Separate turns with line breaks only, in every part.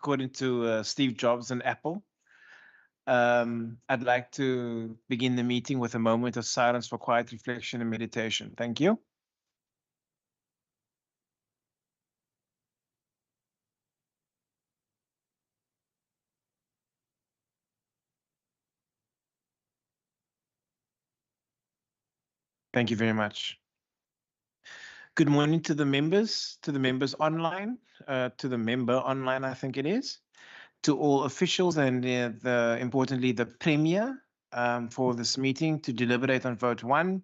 according to Steve Jobs and Apple. I'd like to begin the meeting with a moment of silence for quiet reflection and meditation. Thank you. Thank you very much. Good morning to the members online, to the member online, I think it is, to all officials and importantly, the Premier for this meeting to deliberate on vote 1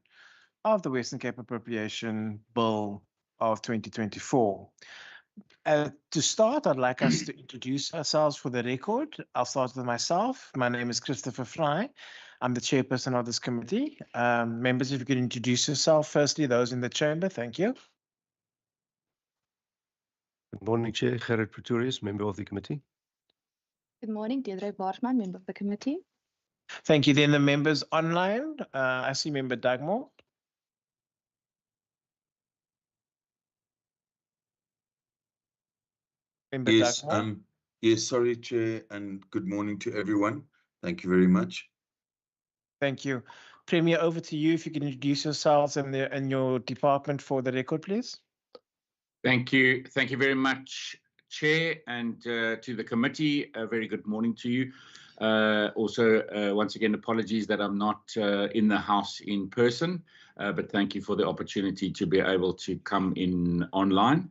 of the Western Cape Appropriation Bill of 2024. To start, I'd like us to introduce ourselves for the record. I'll start with myself. My name is Christopher Fry. I'm the chairperson of this committee. Members, if you could introduce yourself, firstly, those in the chamber, thank you.
Good morning, Chair. Gerrit Pretorius, member of the committee.
Good morning, Deirdre Baartman, member of the committee.
Thank you. Then the members online. I see member Dagmore. Member Dagmore.
Yes, sorry, Chair, and good morning to everyone. Thank you very much.
Thank you. Premier, over to you. If you can introduce yourselves and your department for the record, please.
Thank you. Thank you very much, Chair, and to the committee. A very good morning to you. Also, once again, apologies that I'm not in the house in person, but thank you for the opportunity to be able to come in online.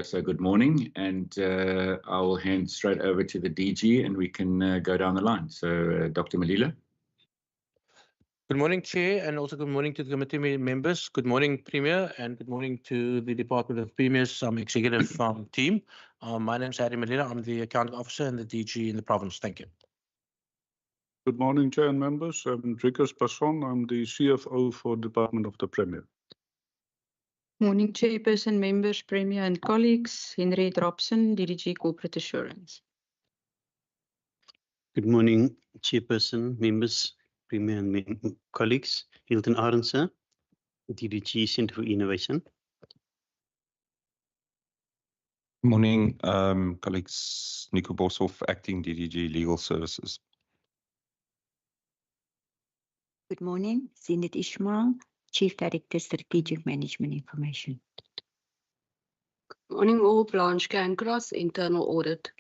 So good morning, and I'll hand straight over to the DG and we can go down the line. So Dr. Malila.
Good morning, Chair, and also good morning to the committee members. Good morning, Premier, and good morning to the Department of Premier's executive team. My name is Harry Malila. I'm the accounting officer and the DG in the province. Thank you.
Good morning, Chair and members. I'm Driekus Passon. I'm the CFO for Department of the Premier.
Morning, Chairperson, members, Premier and colleagues. Henry Dropson, DDG Corporate Assurance.
Good morning, Chairperson, members, Premier and colleagues. Hilton Arendse, DDG Centre for Innovation.
Good morning, colleagues. Nico Boshoff, Acting DDG Legal Services.
Good morning, Zinit Ismail, Chief Director, Strategic Management Information.
Good morning, all. Blanche Cancross, Internal Audit.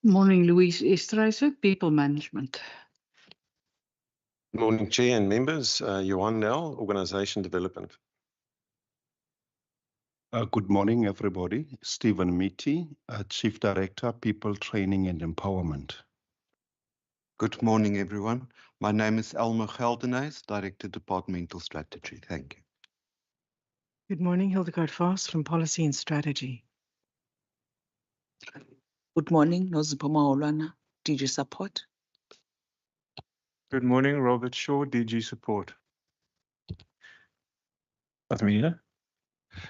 Morning, Louise Esterhuizen, People Management.
Good morning, Chair and members. Johan Nel, Organisation Development.
Good morning, everybody. Stephen Mitty, Chief Director, People Training and Empowerment.
Good morning, everyone. My name is Elmer Geldenhuys, Director, Departmental Strategy. Thank you.
Good morning, Hildegard Vos from Policy and Strategy.
Good morning, Nozipoma Olwana, DG Support.
Good morning, Robert Shaw, DG Support.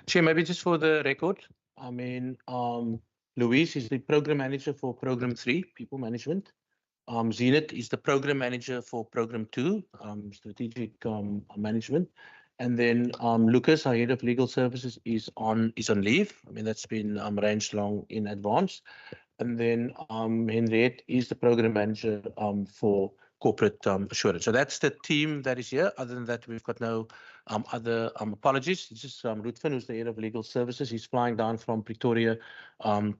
Chair, maybe just for the record, Louise is the program manager for Program 3, People Management. Zenit is the program manager for Program 2, Strategic Management. And then Lucas, our head of legal services, is on leave. That's been arranged long in advance. And then Henriette is the program manager for corporate assurance. So that's the team that is here. Other than that, we've got no other apologies. It's just Ruthven, who's the head of legal services. He's flying down from Pretoria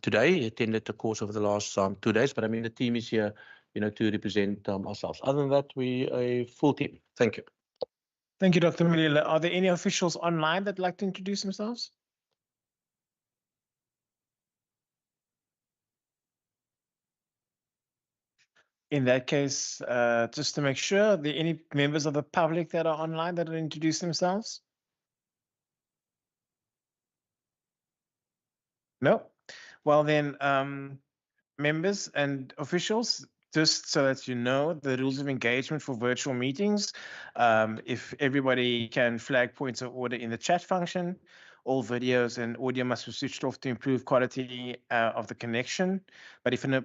today. He attended the course over the last 2 days. But the team is here, to represent ourselves. Other than that, we're a full team. Thank you.
Thank you, Dr. Malila. Are there any officials online that'd like to introduce themselves? In that case, just to make sure, are there any members of the public that are online that will introduce themselves? No? Well then, members and officials, just so that you know, the rules of engagement for virtual meetings, if everybody can flag points of order in the chat function, all videos and audio must be switched off to improve quality of the connection. But if an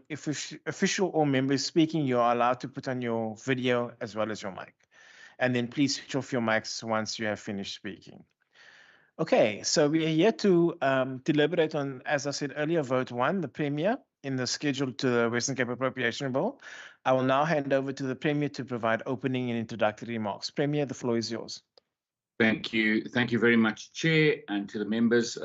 official or member is speaking, you are allowed to put on your video as well as your mic. And then please switch off your mics once you have finished speaking. Okay, so we are here to deliberate on, as I said earlier, vote 1, the Premier, in the schedule to the Western Cape Appropriation Bill. I will now hand over to the Premier to provide opening and introductory remarks. Premier, the floor is yours.
Thank you. Thank you very much, Chair, and to the members.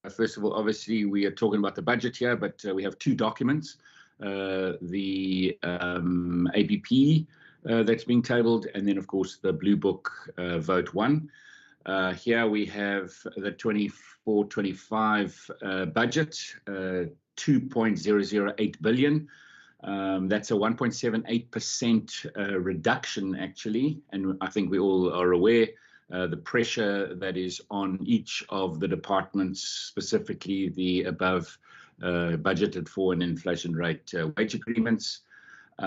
First of all, obviously, we are talking about the budget here, but we have 2 documents. The ABP that's being tabled, and then, of course, the Blue Book vote 1. Here we have the 24-25 budget, 2.008 billion. That's a 1.78% reduction, actually. And I think we all are aware the pressure that is on each of the departments, specifically the above budgeted for and inflation rate wage agreements. We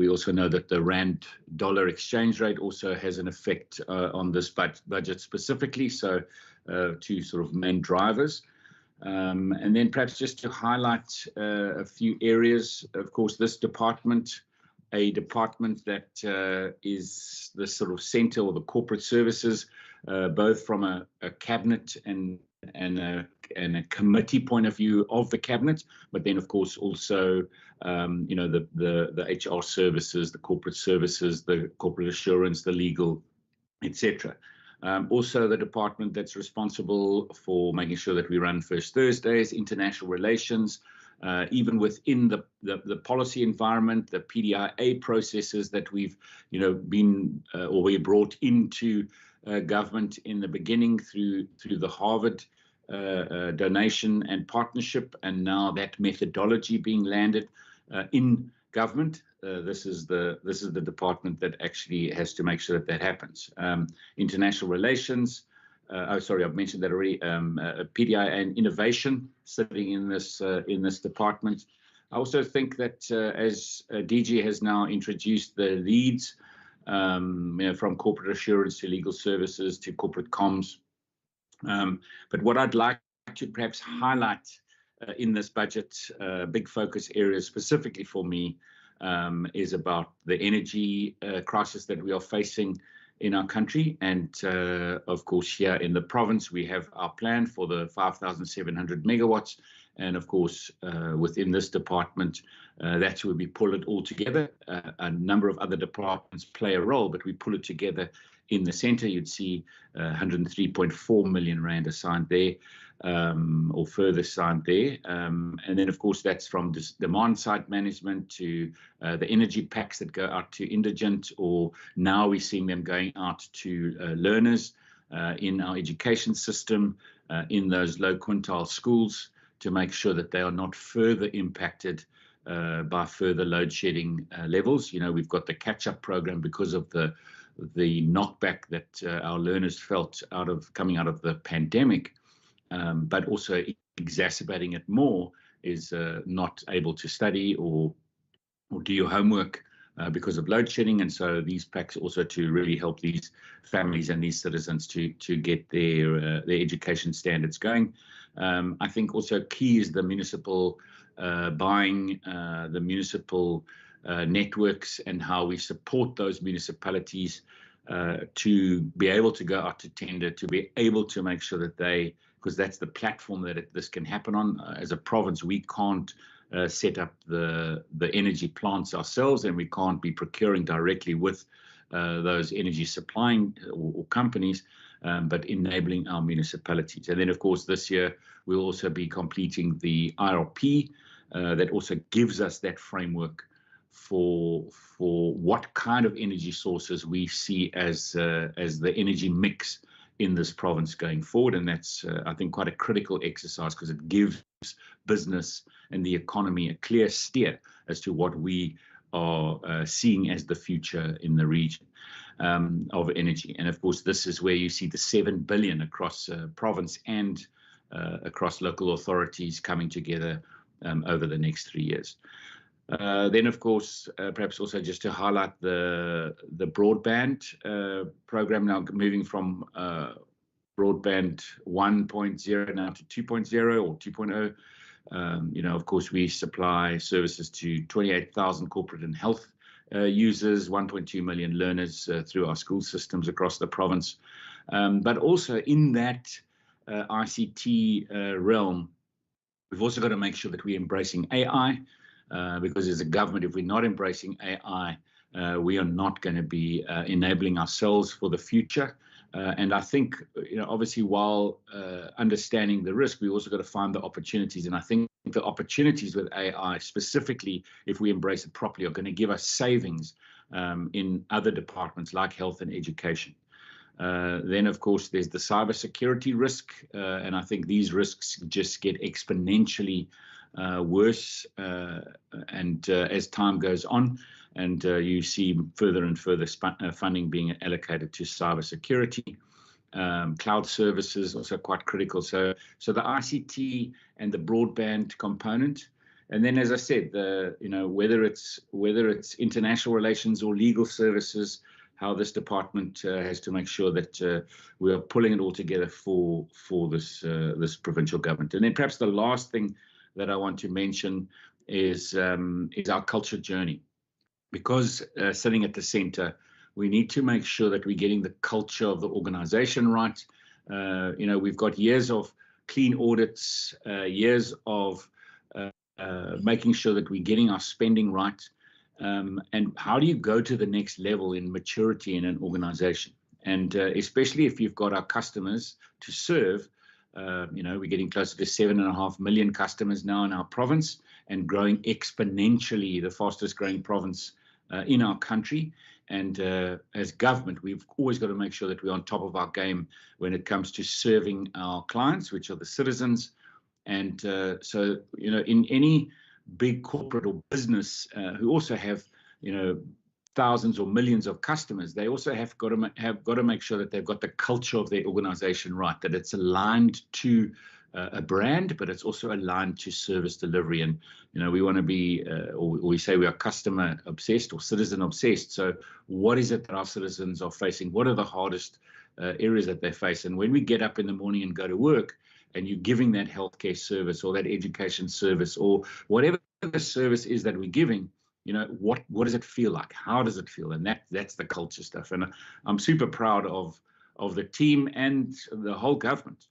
also know that the rand-dollar exchange rate also has an effect on this budget specifically. So two sort of main drivers. And then perhaps just to highlight a few areas, of course, this department, a department that is the sort of center or the corporate services, both from a cabinet and a committee point of view of the cabinet, but then of course also the HR services, the corporate services, the corporate assurance, the legal, etc. Also the department that's responsible for making sure that we run First Thursdays, international relations, even within the policy environment, the PDIA processes that we've been or we brought into government in the beginning through the Harvard donation and partnership, and now that methodology being landed in government. This is the department that actually has to make sure that happens. International relations. I've mentioned that already. PDI and innovation sitting in this department. I also think that as DG has now introduced the leads, from corporate assurance to legal services to corporate comms. But what I'd like to perhaps highlight in this budget, big focus area specifically for me, is about the energy crisis that we are facing in our country. And of course, here in the province, we have our plan for the 5,700 megawatts. And of course, within this department, that's where we pull it all together. A number of other departments play a role, but we pull it together in the center. You'd see 103.4 million rand assigned there, or further assigned there. And then, of course, that's from demand side management to the energy packs that go out to indigent, or now we're seeing them going out to learners in our education system, in those low quintile schools, to make sure that they are not further impacted by further load shedding levels. We've got the catch-up program because of the knockback that our learners felt coming out of the pandemic, but also exacerbating it more is not able to study or do your homework because of load shedding. And so these packs also to really help these families and these citizens to get their education standards going. I think also key is the municipal buying, the municipal networks, and how we support those municipalities to be able to go out to tender, to be able to make sure that because that's the platform that this can happen on. As a province, we can't set up the energy plants ourselves, and we can't be procuring directly with those energy supplying or companies, but enabling our municipalities. And then, of course, this year we'll also be completing the IRP that also gives us that framework for what kind of energy sources we see as the energy mix in this province going forward. And that's, I think, quite a critical exercise, because it gives business and the economy a clear steer as to what we are seeing as the future in the region of energy. And of course, this is where you see the 7 billion across province and across local authorities coming together over the next 3 years. Then, of course, perhaps also just to highlight the broadband program, now moving from broadband 1.0 now to 2.0 or 2.0. Of course, we supply services to 28,000 corporate and health users, 1.2 million learners through our school systems across the province. But also in that ICT realm, we've also got to make sure that we're embracing AI. Because as a government, if we're not embracing AI, we are not going to be enabling ourselves for the future. And I think, obviously, while understanding the risk, we also got to find the opportunities. And I think the opportunities with AI, specifically if we embrace it properly, are going to give us savings in other departments like health and education. Then, of course, there's the cybersecurity risk, and I think these risks just get exponentially worse as time goes on, and you see further and further funding being allocated to cybersecurity. Cloud services also quite critical. So the ICT and the broadband component, and then, as I said, whether it's international relations or legal services, how this department has to make sure that we are pulling it all together for this provincial government. And then perhaps the last thing that I want to mention is our culture journey, because sitting at the centre, we need to make sure that we're getting the culture of the organisation right. We've got years of clean audits, years of making sure that we're getting our spending right. And how do you go to the next level in maturity in an organisation? And especially if you've got our customers to serve, we're getting closer to 7.5 million customers now in our province and growing exponentially, the fastest growing province in our country. And as government, we've always got to make sure that we're on top of our game when it comes to serving our clients, which are the citizens. And so, in any big corporate or business who also have, thousands or millions of customers, they also have got to make sure that they've got the culture of their organization right, that it's aligned to a brand, but it's also aligned to service delivery. And we want to be, or we say we are customer obsessed or citizen obsessed. So what is it that our citizens are facing? What are the hardest areas that they face? And when we get up in the morning and go to work, and you're giving that healthcare service or that education service or whatever the service is that we're giving, what does it feel like? How does it feel? And that's the culture stuff. And I'm super proud of the team and the whole government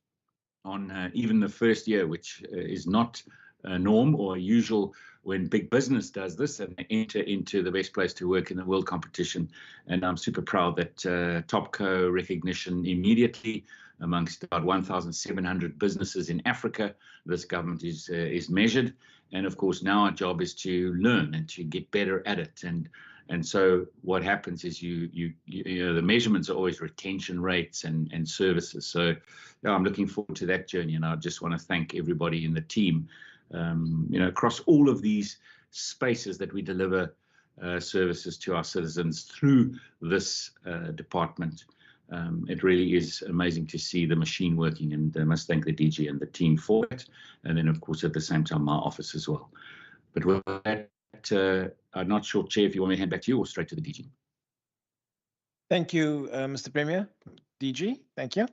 on even the first year, which is not a norm or usual when big business does this and they enter into the best place to work in the world competition. And I'm super proud that Topco recognition immediately amongst about 1,700 businesses in Africa, this government is measured. And of course, now our job is to learn and to get better at it. And so what happens is the measurements are always retention rates and services. So I'm looking forward to that journey. And I just want to thank everybody in the team, across all of these spaces that we deliver services to our citizens through this department. It really is amazing to see the machine working, and I must thank the DG and the team for it. And then, of course, at the same time, my office as well. But with that, I'm not sure, Chair, if you want me to hand back to you or straight to the DG.
Thank you, Mr. Premier. DG, thank you.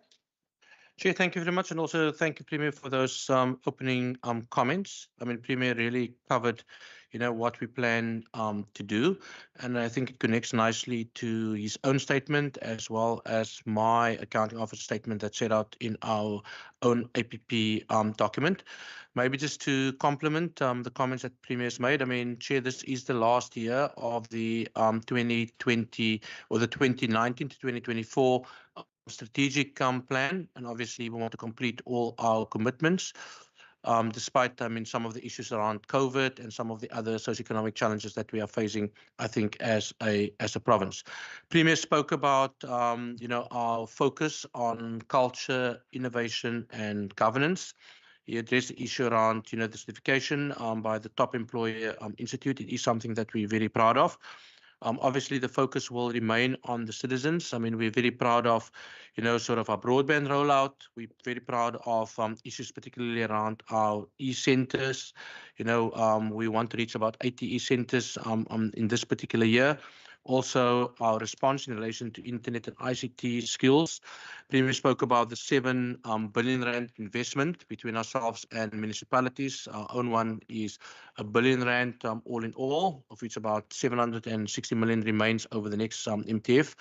Chair, thank you very much. And also thank you, Premier, for those opening comments. I mean, Premier really covered, what we plan to do. And I think it connects nicely to his own statement as well as my accounting officer statement that's set out in our own APP document. Maybe just to complement the comments that Premier has made. I mean, Chair, this is the last year of the 2020 or the 2019 to 2024 strategic plan, and obviously we want to complete all our commitments, despite some of the issues around COVID and some of the other socioeconomic challenges that we are facing, I think, as a province. Premier spoke about our focus on culture, innovation, and governance. He addressed the issue around the certification by the Top Employer Institute. It is something that we're very proud of. Obviously, the focus will remain on the citizens. I mean, we're very proud of, sort of our broadband rollout. We're very proud of issues particularly around our e-centres. We want to reach about 80 e-centres in this particular year. Also, our response in relation to internet and ICT skills. Premier spoke about the 7 billion rand investment between ourselves and municipalities. Our own one is R1 billion all in all, of which about 760 million remains over the next MTF.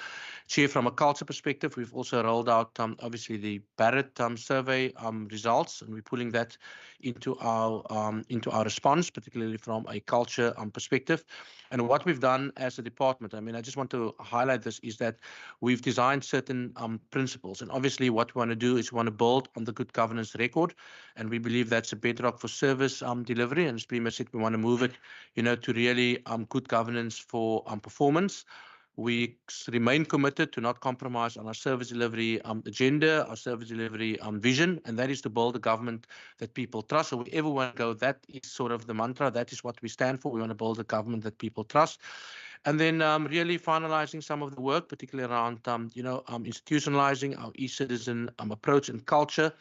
Chair, from a culture perspective, we've also rolled out obviously the Barrett survey results, and we're pulling that into our response, particularly from a culture perspective. And what we've done as a department, I mean, I just want to highlight this, is that we've designed certain principles. And obviously what we want to do is we want to build on the good governance record. And we believe that's a bedrock for service delivery. And as Premier said, we want to move it, to really good governance for performance. We remain committed to not compromise on our service delivery agenda, our service delivery vision, and that is to build a government that people trust. So wherever we want to go, that is sort of the mantra. That is what we stand for. We want to build a government that people trust. And then really finalizing some of the work, particularly around, institutionalizing our e-citizen approach and culture.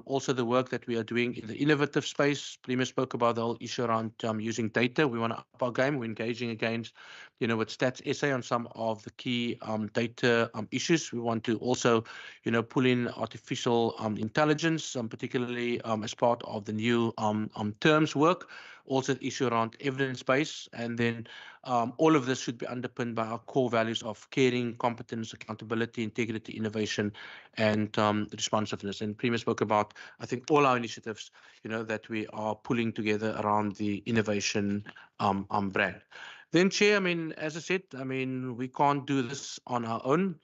Also the work that we are doing in the innovative space. Premier spoke about the whole issue around using data. We want to up our game. We're engaging against, with Stats SA on some of the key data issues. We want to also, pull in artificial intelligence, particularly as part of the new terms work. Also the issue around evidence base. And then all of this should be underpinned by our core values of caring, competence, accountability, integrity, innovation, and responsiveness. And Premier spoke about, I think, all our initiatives, that we are pulling together around the innovation brand. Then, Chair, as I said, we can't do this on our own.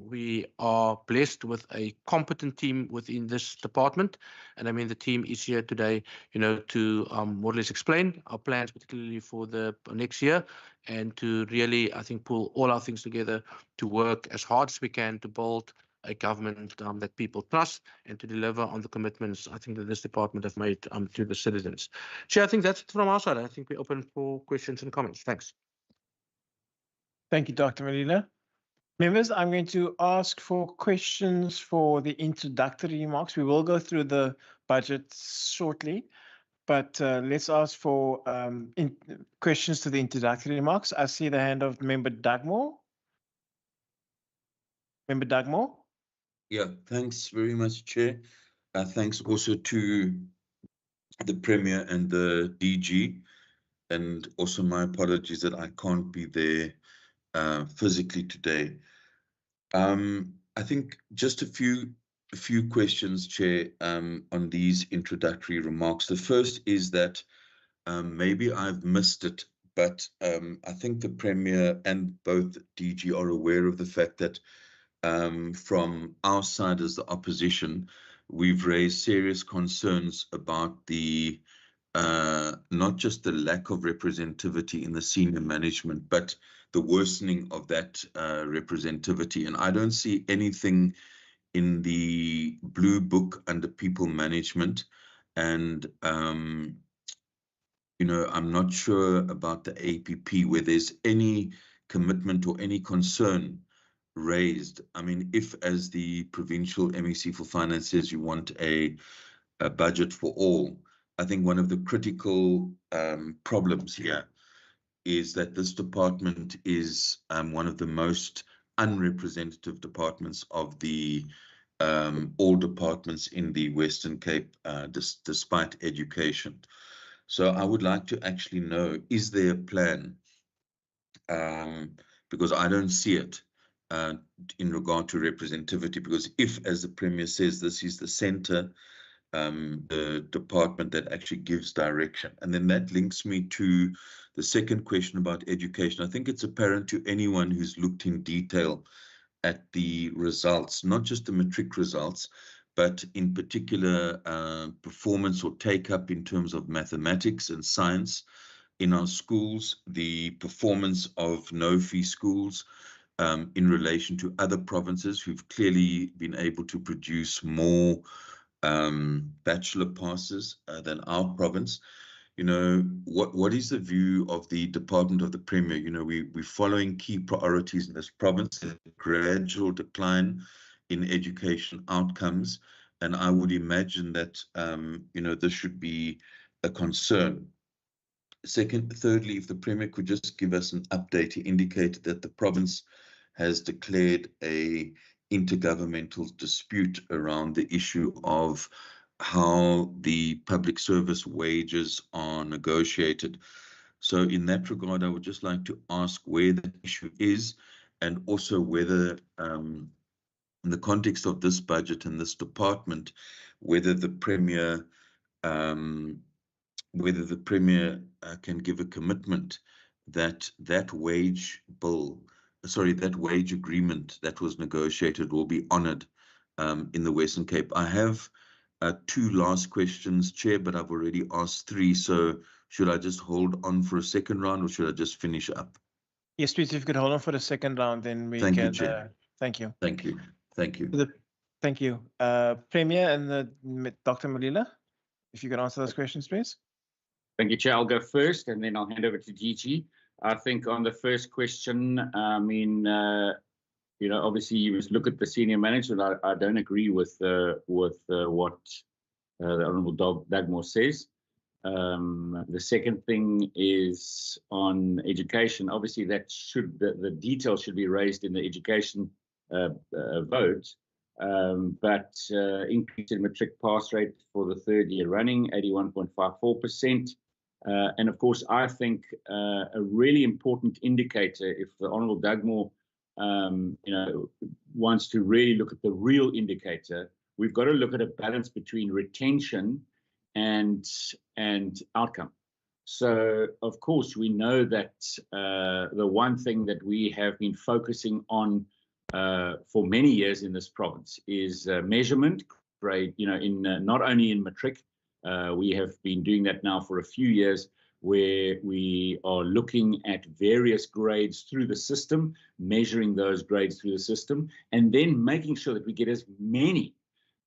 We are blessed with a competent team within this department. And the team is here today, to more or less explain our plans, particularly for the next year, and to really, I think, pull all our things together to work as hard as we can to build a government that people trust and to deliver on the commitments I think that this department have made to the citizens. Chair, I think that's it from our side. I think we're open for questions and comments. Thanks.
Thank you, Dr. Malila. Members, I'm going to ask for questions for the introductory remarks. We will go through the budget shortly, but let's ask for questions to the introductory remarks. I see the hand of Member Dugmore. Member Dugmore?
Yeah, thanks very much, Chair. Thanks also to the Premier and the DG, and also my apologies that I can't be there physically today. I think just a few questions, Chair, on these introductory remarks. The first is that maybe I've missed it, but I think the Premier and both DG are aware of the fact that from our side as the opposition, we've raised serious concerns about the not just the lack of representativity in the senior management, but the worsening of that representativity. And I don't see anything in the blue book under people management. And, I'm not sure about the APP where there's any commitment or any concern raised. If as the provincial MEC for Finance says you want a budget for all, I think one of the critical problems here is that this department is one of the most unrepresentative departments of the all departments in the Western Cape, despite education. So I would like to actually know, is there a plan? Because I don't see it in regard to representativity, because if, as the Premier says, this is the center, the department that actually gives direction. And then that links me to the second question about education. I think it's apparent to anyone who's looked in detail at the results, not just the matric results, but in particular performance or take-up in terms of mathematics and science in our schools, the performance of no-fee schools in relation to other provinces who've clearly been able to produce more bachelor passes than our province. What is the view of the Department of the Premier? We're following key priorities in this province, a gradual decline in education outcomes, and I would imagine that this should be a concern. Thirdly, if the Premier could just give us an update. He indicated that the province has declared a intergovernmental dispute around the issue of how the public service wages are negotiated. So in that regard, I would just like to ask where the issue is, and also whether in the context of this budget and this department, whether the Premier can give a commitment that that wage agreement that was negotiated will be honoured in the Western Cape. I have two last questions, Chair, but I've already asked three. So should I just hold on for a second round, or should I just finish up?
Yes, please, if you could hold on for the second round, then we
Thank you,
can.
Chair.
Thank you.
Thank you. Thank you.
Thank you. Premier and Dr. Malila, if you could answer those questions, please.
Thank you, Chair. I'll go first, and then I'll hand over to DG. I think on the first question, I mean, you know, obviously you must look at the senior management. I don't agree with what the Honourable Dagmore says. The second thing is on education. Obviously, that should the details should be raised in the education vote. But increase in matric pass rate for the third year running, 81.54%. And of course, I think a really important indicator, if the Honourable Dagmore, you know, wants to really look at the real indicator, we've got to look at a balance between retention and outcome. So, of course, we know that the one thing that we have been focusing on for many years in this province is measurement grade, you know, in not only in matric, we have been doing that now for a few years, where we are looking at various grades through the system, measuring those grades through the system, and then making sure that we get as many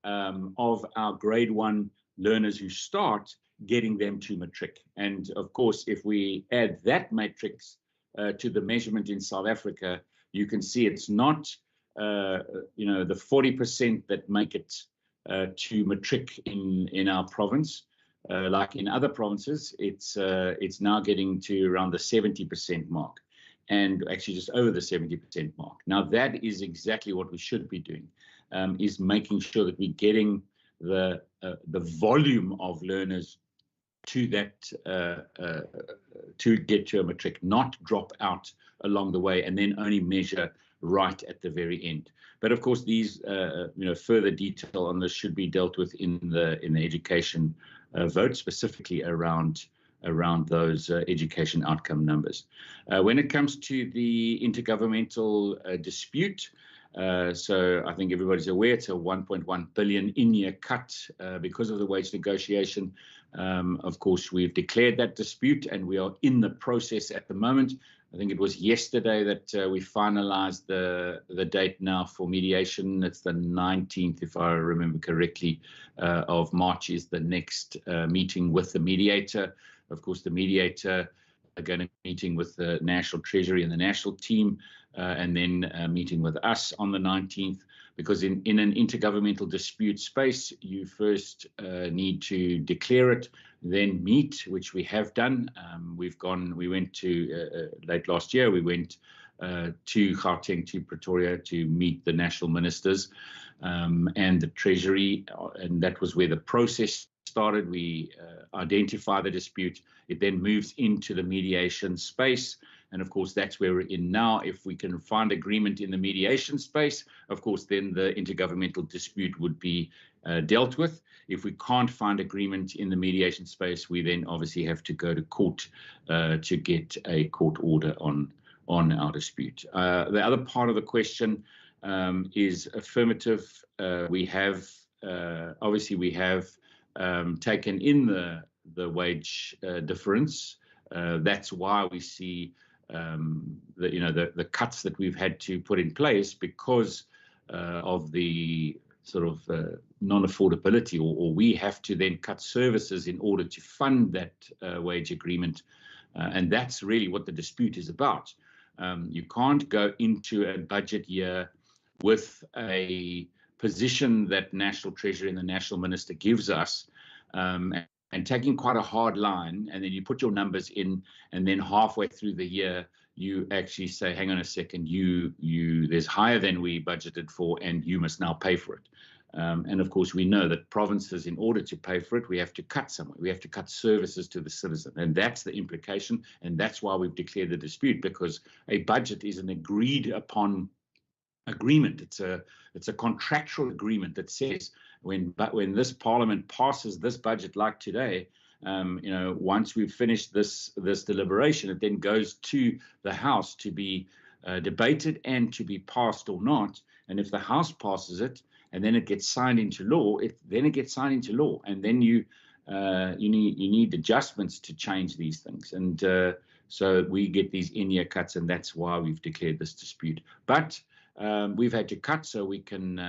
of our grade 1 learners who start, getting them to matric. And of course, if we add that matrix to the measurement in South Africa, you can see it's not, you know, the 40% that make it to matric in our province. Like in other provinces, it's now getting to around the 70% mark, and actually just over the 70% mark. Now that is exactly what we should be doing, is making sure that we're getting the volume of learners to that to get to a matric, not drop out along the way and then only measure right at the very end. But of course, these you know, further detail on this should be dealt with in the education vote, specifically around those education outcome numbers. When it comes to the intergovernmental dispute, so I think everybody's aware it's a 1.1 billion in-year cut because of the wage negotiation. Of course, we've declared that dispute and we are in the process at the moment. I think it was yesterday that we finalized the date now for mediation. It's the 19th, if I remember correctly, of March is the next meeting with the mediator. Of course, the mediator are going to be meeting with the National Treasury and the national team, and then meeting with us on the 19th, because in an intergovernmental dispute space, you first need to declare it, then meet, which we have done. We went to, late last year, we went to Gauteng, to Pretoria, to meet the national ministers and the Treasury, and that was where the process started. We identify the dispute. It then moves into the mediation space. And of course, that's where we're in now. If we can find agreement in the mediation space, of course, then the intergovernmental dispute would be dealt with. If we can't find agreement in the mediation space, we then obviously have to go to court to get a court order on our dispute. The other part of the question is affirmative. We have, obviously, we have taken in the wage difference. That's why we see the cuts that we've had to put in place because of the sort of non-affordability, or we have to then cut services in order to fund that wage agreement. And that's really what the dispute is about. You can't go into a budget year with a position that National Treasury and the National Minister gives us, and taking quite a hard line, and then you put your numbers in, and then halfway through the year, you actually say, hang on a second, there's higher than we budgeted for, and you must now pay for it. And of course, we know that provinces, in order to pay for it, we have to cut somewhere. We have to cut services to the citizen. And that's the implication. And that's why we've declared the dispute, because a budget is an agreed upon agreement. It's a contractual agreement that says when this parliament passes this budget like today, once we've finished this deliberation, it then goes to the House to be debated and to be passed or not. And if the House passes it and then it gets signed into law, it gets signed into law, and then you need adjustments to change these things. And So we get these in-year cuts, and that's why we've declared this dispute. But we've had to cut so we can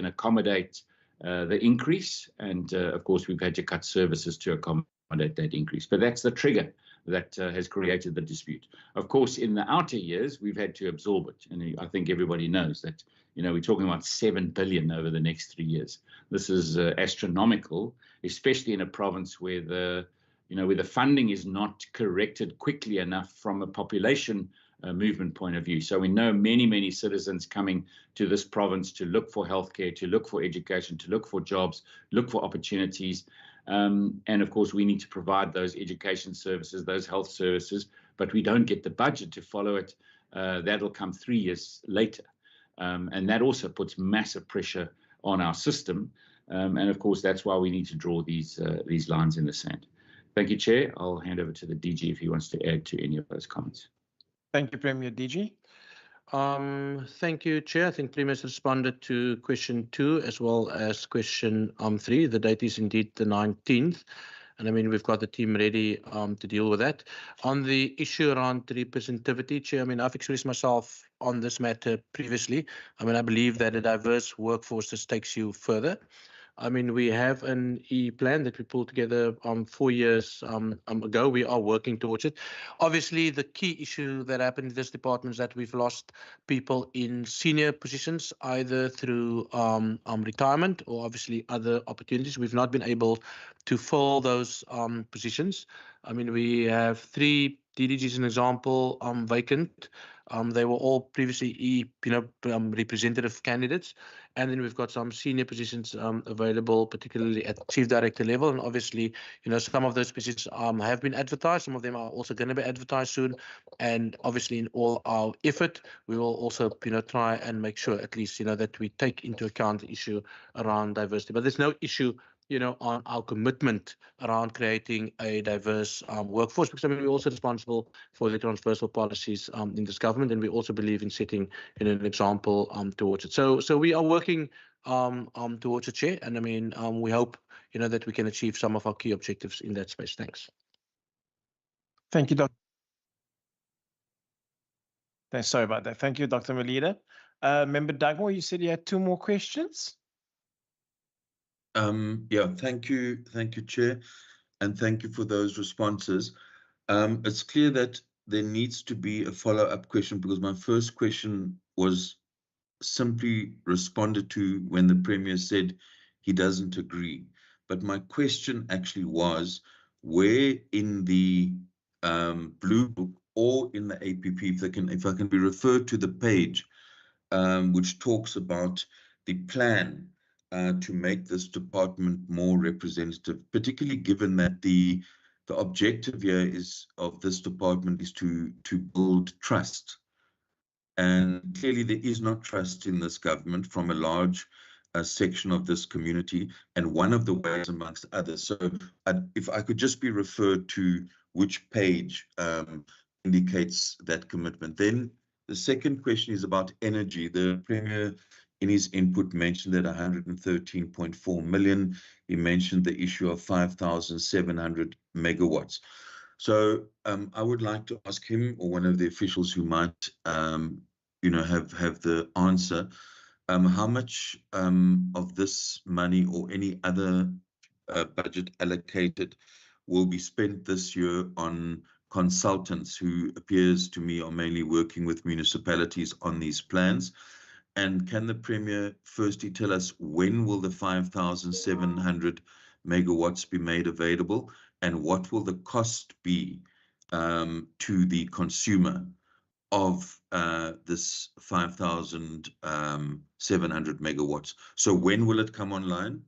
accommodate the increase, and of course we've had to cut services to accommodate that increase. But that's the trigger that has created the dispute. Of course, in the outer years, we've had to absorb it, and I think everybody knows that. We're talking about 7 billion over the next 3 years. This is astronomical, especially in a province where the funding is not corrected quickly enough from a population movement point of view. So we know many citizens coming to this province to look for healthcare, to look for education, to look for jobs, look for opportunities. And of course, we need to provide those education services, those health services, but we don't get the budget to follow it. That'll come 3 years later. And that also puts massive pressure on our system. And of course, that's why we need to draw these lines in the sand. Thank you, Chair. I'll hand over to the DG if he wants to add to any of those comments.
Thank you, Premier. DG.
Thank you, Chair. I think Premier has responded to question 2 as well as question 3. The date is indeed the 19th. And I mean, we've got the team ready to deal with that. On the issue around representativity, Chair, I mean, I've expressed myself on this matter previously. I mean, I believe that a diverse workforce just takes you further. I mean, we have an plan that we pulled together 4 years ago. We are working towards it. Obviously, the key issue that happened in this department is that we've lost people in senior positions, either through retirement or obviously other opportunities. We've not been able to fill those positions. I mean, we have 3 DDGs, as an example, vacant. They were all previously representative candidates. And then we've got some senior positions available, particularly at chief director level. And obviously, some of those positions have been advertised. Some of them are also going to be advertised soon. And obviously, in all our effort, we will also, try and make sure at least, that we take into account the issue around diversity. But there's no issue on our commitment around creating a diverse workforce, because I mean, we're also responsible for the transversal policies in this government, and we also believe in setting an example towards it. So we are working towards it, Chair, and I mean, we hope that we can achieve some of our key objectives in that space. Thanks.
Thank you, Dr. Sorry about that. Thank you, Dr. Malida. Member Dugmore, you said you had 2 more questions.
Yeah, thank you, Chair, and thank you for those responses. It's clear that there needs to be a follow-up question, because my first question was simply responded to when the Premier said he doesn't agree. But my question actually was, where in the Blue Book or in the APP, if I can be referred to the page which talks about the plan to make this department more representative, particularly given that the objective here of this department is to build trust. And clearly there is not trust in this government from a large section of this community, and one of the ways amongst others. So if I could just be referred to which page indicates that commitment. Then the second question is about energy. The Premier, in his input, mentioned that 113.4 million. He mentioned the issue of 5,700 megawatts. So I would like to ask him, or one of the officials who might, have the answer. How much of this money or any other budget allocated will be spent this year on consultants who appears to me are mainly working with municipalities on these plans? And can the Premier firstly tell us when will the 5,700 megawatts be made available, and what will the cost be to the consumer of this 5,700 megawatts? So when will it come online,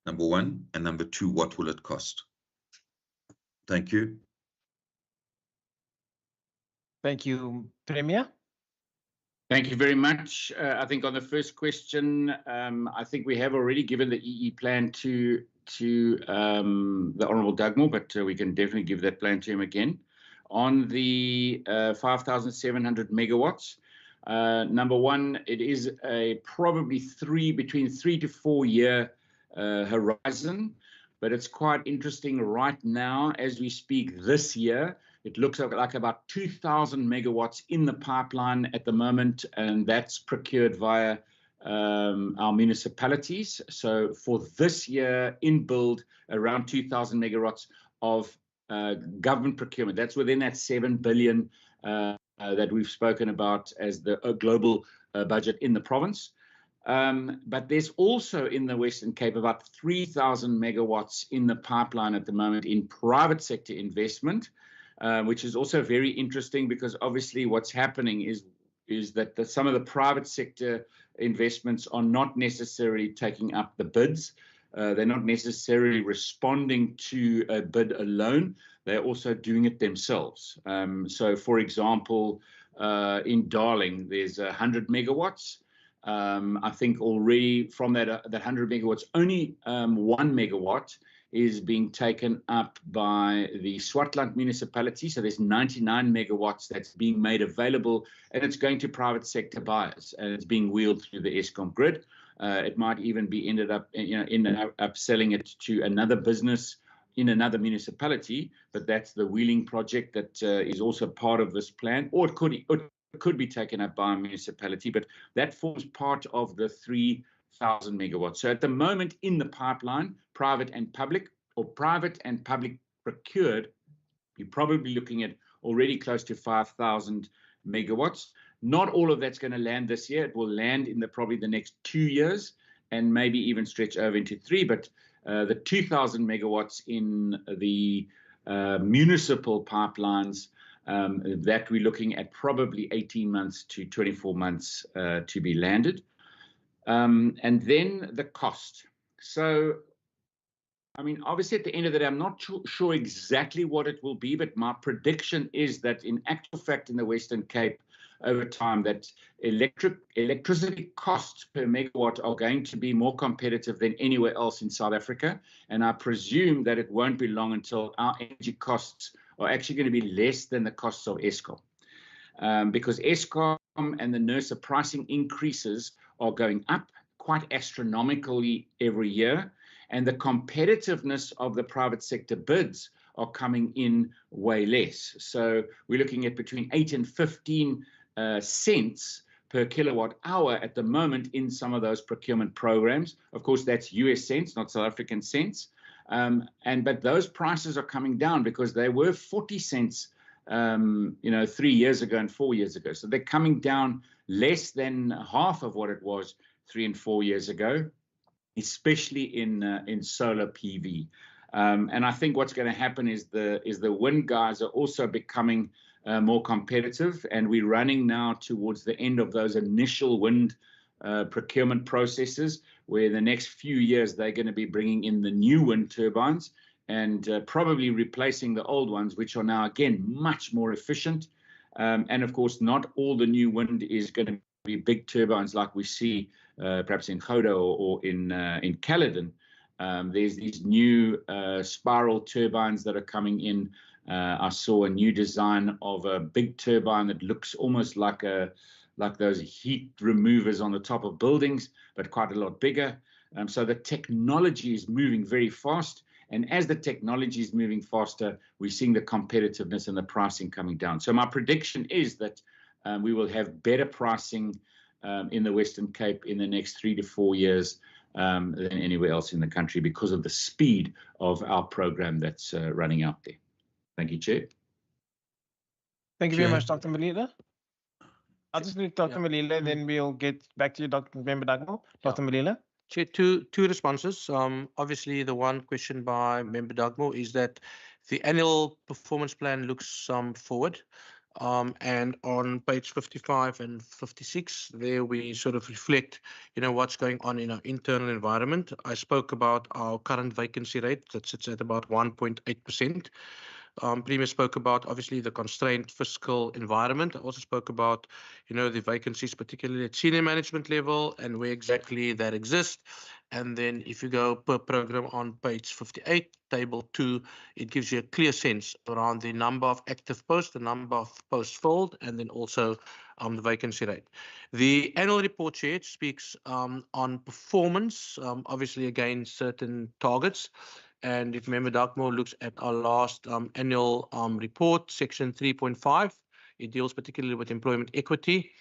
number 1, and number 2, what will it cost? Thank you.
Thank you, Premier.
Thank you very much. I think on the first question, I think we have already given the EE plan to the Honourable Dugmore, but we can definitely give that plan to him again. On the 5,700 megawatts, number 1, it is a probably between 3 to 4 year horizon, but it's quite interesting right now as we speak this year. It looks like about 2,000 megawatts in the pipeline at the moment, and that's procured via our municipalities. So for this year in build, around 2,000 megawatts of government procurement. That's within that 7 billion that we've spoken about as the global budget in the province. But there's also in the Western Cape about 3,000 megawatts in the pipeline at the moment in private sector investment, which is also very interesting because obviously what's happening is that some of the private sector investments are not necessarily taking up the bids. They're not necessarily responding to a bid alone. They're also doing it themselves. So, for example, in Darling, there's 100 megawatts. I think already from that 100 megawatts, only 1 megawatt is being taken up by the Swartland municipality. So there's 99 megawatts that's being made available, and it's going to private sector buyers, and it's being wheeled through the Eskom grid. It might even be ended up, selling it to another business in another municipality, but that's the wheeling project that is also part of this plan, or it could be taken up by a municipality, but that forms part of the 3,000 megawatts. So at the moment in the pipeline, private and public, or private and public procured, you're probably looking at already close to 5,000 megawatts. Not all of that's going to land this year. It will land in probably the next 2 years and maybe even stretch over into 3. But the 2,000 megawatts in the municipal pipelines, that we're looking at probably 18 months to 24 months to be landed. And then the cost. So, I mean, obviously at the end of the day, I'm not sure exactly what it will be, but my prediction is that in actual fact in the Western Cape over time that electricity costs per megawatt are going to be more competitive than anywhere else in South Africa. And I presume that it won't be long until our energy costs are actually going to be less than the costs of Eskom. Because Eskom and the NERSA pricing increases are going up quite astronomically every year. And the competitiveness of the private sector bids are coming in way less. So we're looking at between 8 and 15 cents per kilowatt hour at the moment in some of those procurement programs. Of course, that's US cents, not South African cents. But those prices are coming down because they were 40 cents 3 years ago and 4 years ago. So they're coming down less than half of what it was 3 and 4 years ago, especially in solar PV. And I think what's going to happen is the wind guys are also becoming more competitive, and we're running now towards the end of those initial wind procurement processes, where the next few years they're going to be bringing in the new wind turbines and probably replacing the old ones, which are now again much more efficient. And of course, not all the new wind is going to be big turbines like we see perhaps in Gouda or in Caledon. There's these new spiral turbines that are coming in. I saw a new design of a big turbine that looks almost like those heat removers on the top of buildings, but quite a lot bigger. So the technology is moving very fast. And as the technology is moving faster, we're seeing the competitiveness and the pricing coming down. So my prediction is that we will have better pricing in the Western Cape in the next 3 to 4 years than anywhere else in the country because of the speed of our program that's running out there. Thank you, Chair.
Thank you very much, Dr. Malila. I'll just leave Dr. Malila, then we'll get back to you, Member Dugmore. Dr. Malila.
Chair, two responses. Obviously, the one question by Member Dugmore is that the annual performance plan looks forward. And on page 55 and 56, there we sort of reflect, what's going on in our internal environment. I spoke about our current vacancy rate that sits at about 1.8%. Premier spoke about, obviously, the constrained fiscal environment. I also spoke about, the vacancies, particularly at senior management level and where exactly that exists. And then if you go per program on page 58, table 2, it gives you a clear sense around the number of active posts, the number of posts filled, and then also the vacancy rate. The annual report, Chair, speaks on performance, obviously against certain targets. And if Member Darkmore looks at our last annual report, section 3.5, it deals particularly with employment equity.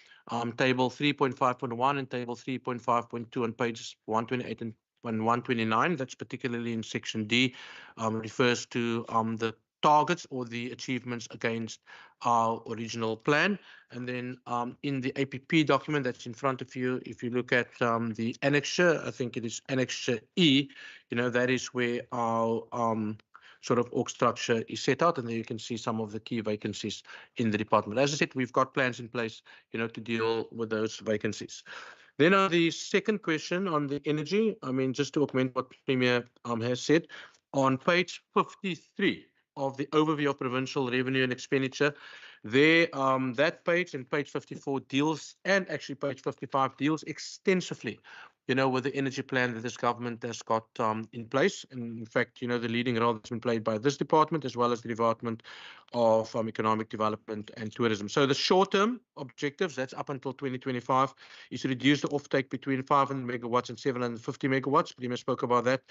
Table 3.5.1 and table 3.5.2 on pages 128 and 129, that's particularly in section D, refers to the targets or the achievements against our original plan. And then in the APP document that's in front of you, if you look at the annexure, I think it is annexure E, that is where our sort of org structure is set out, and there you can see some of the key vacancies in the department. As I said, we've got plans in place, to deal with those vacancies. Then on the second question on the energy, I mean, just to augment what Premier has said, on page 53 of the overview of provincial revenue and expenditure, there, that page and page 54 deals, and actually page 55 deals extensively, with the energy plan that this government has got in place. And in fact, the leading role that's been played by this department, as well as the Department of Economic Development and Tourism. So the short-term objectives, that's up until 2025, is to reduce the offtake between 500 megawatts and 750 megawatts. Premier spoke about that.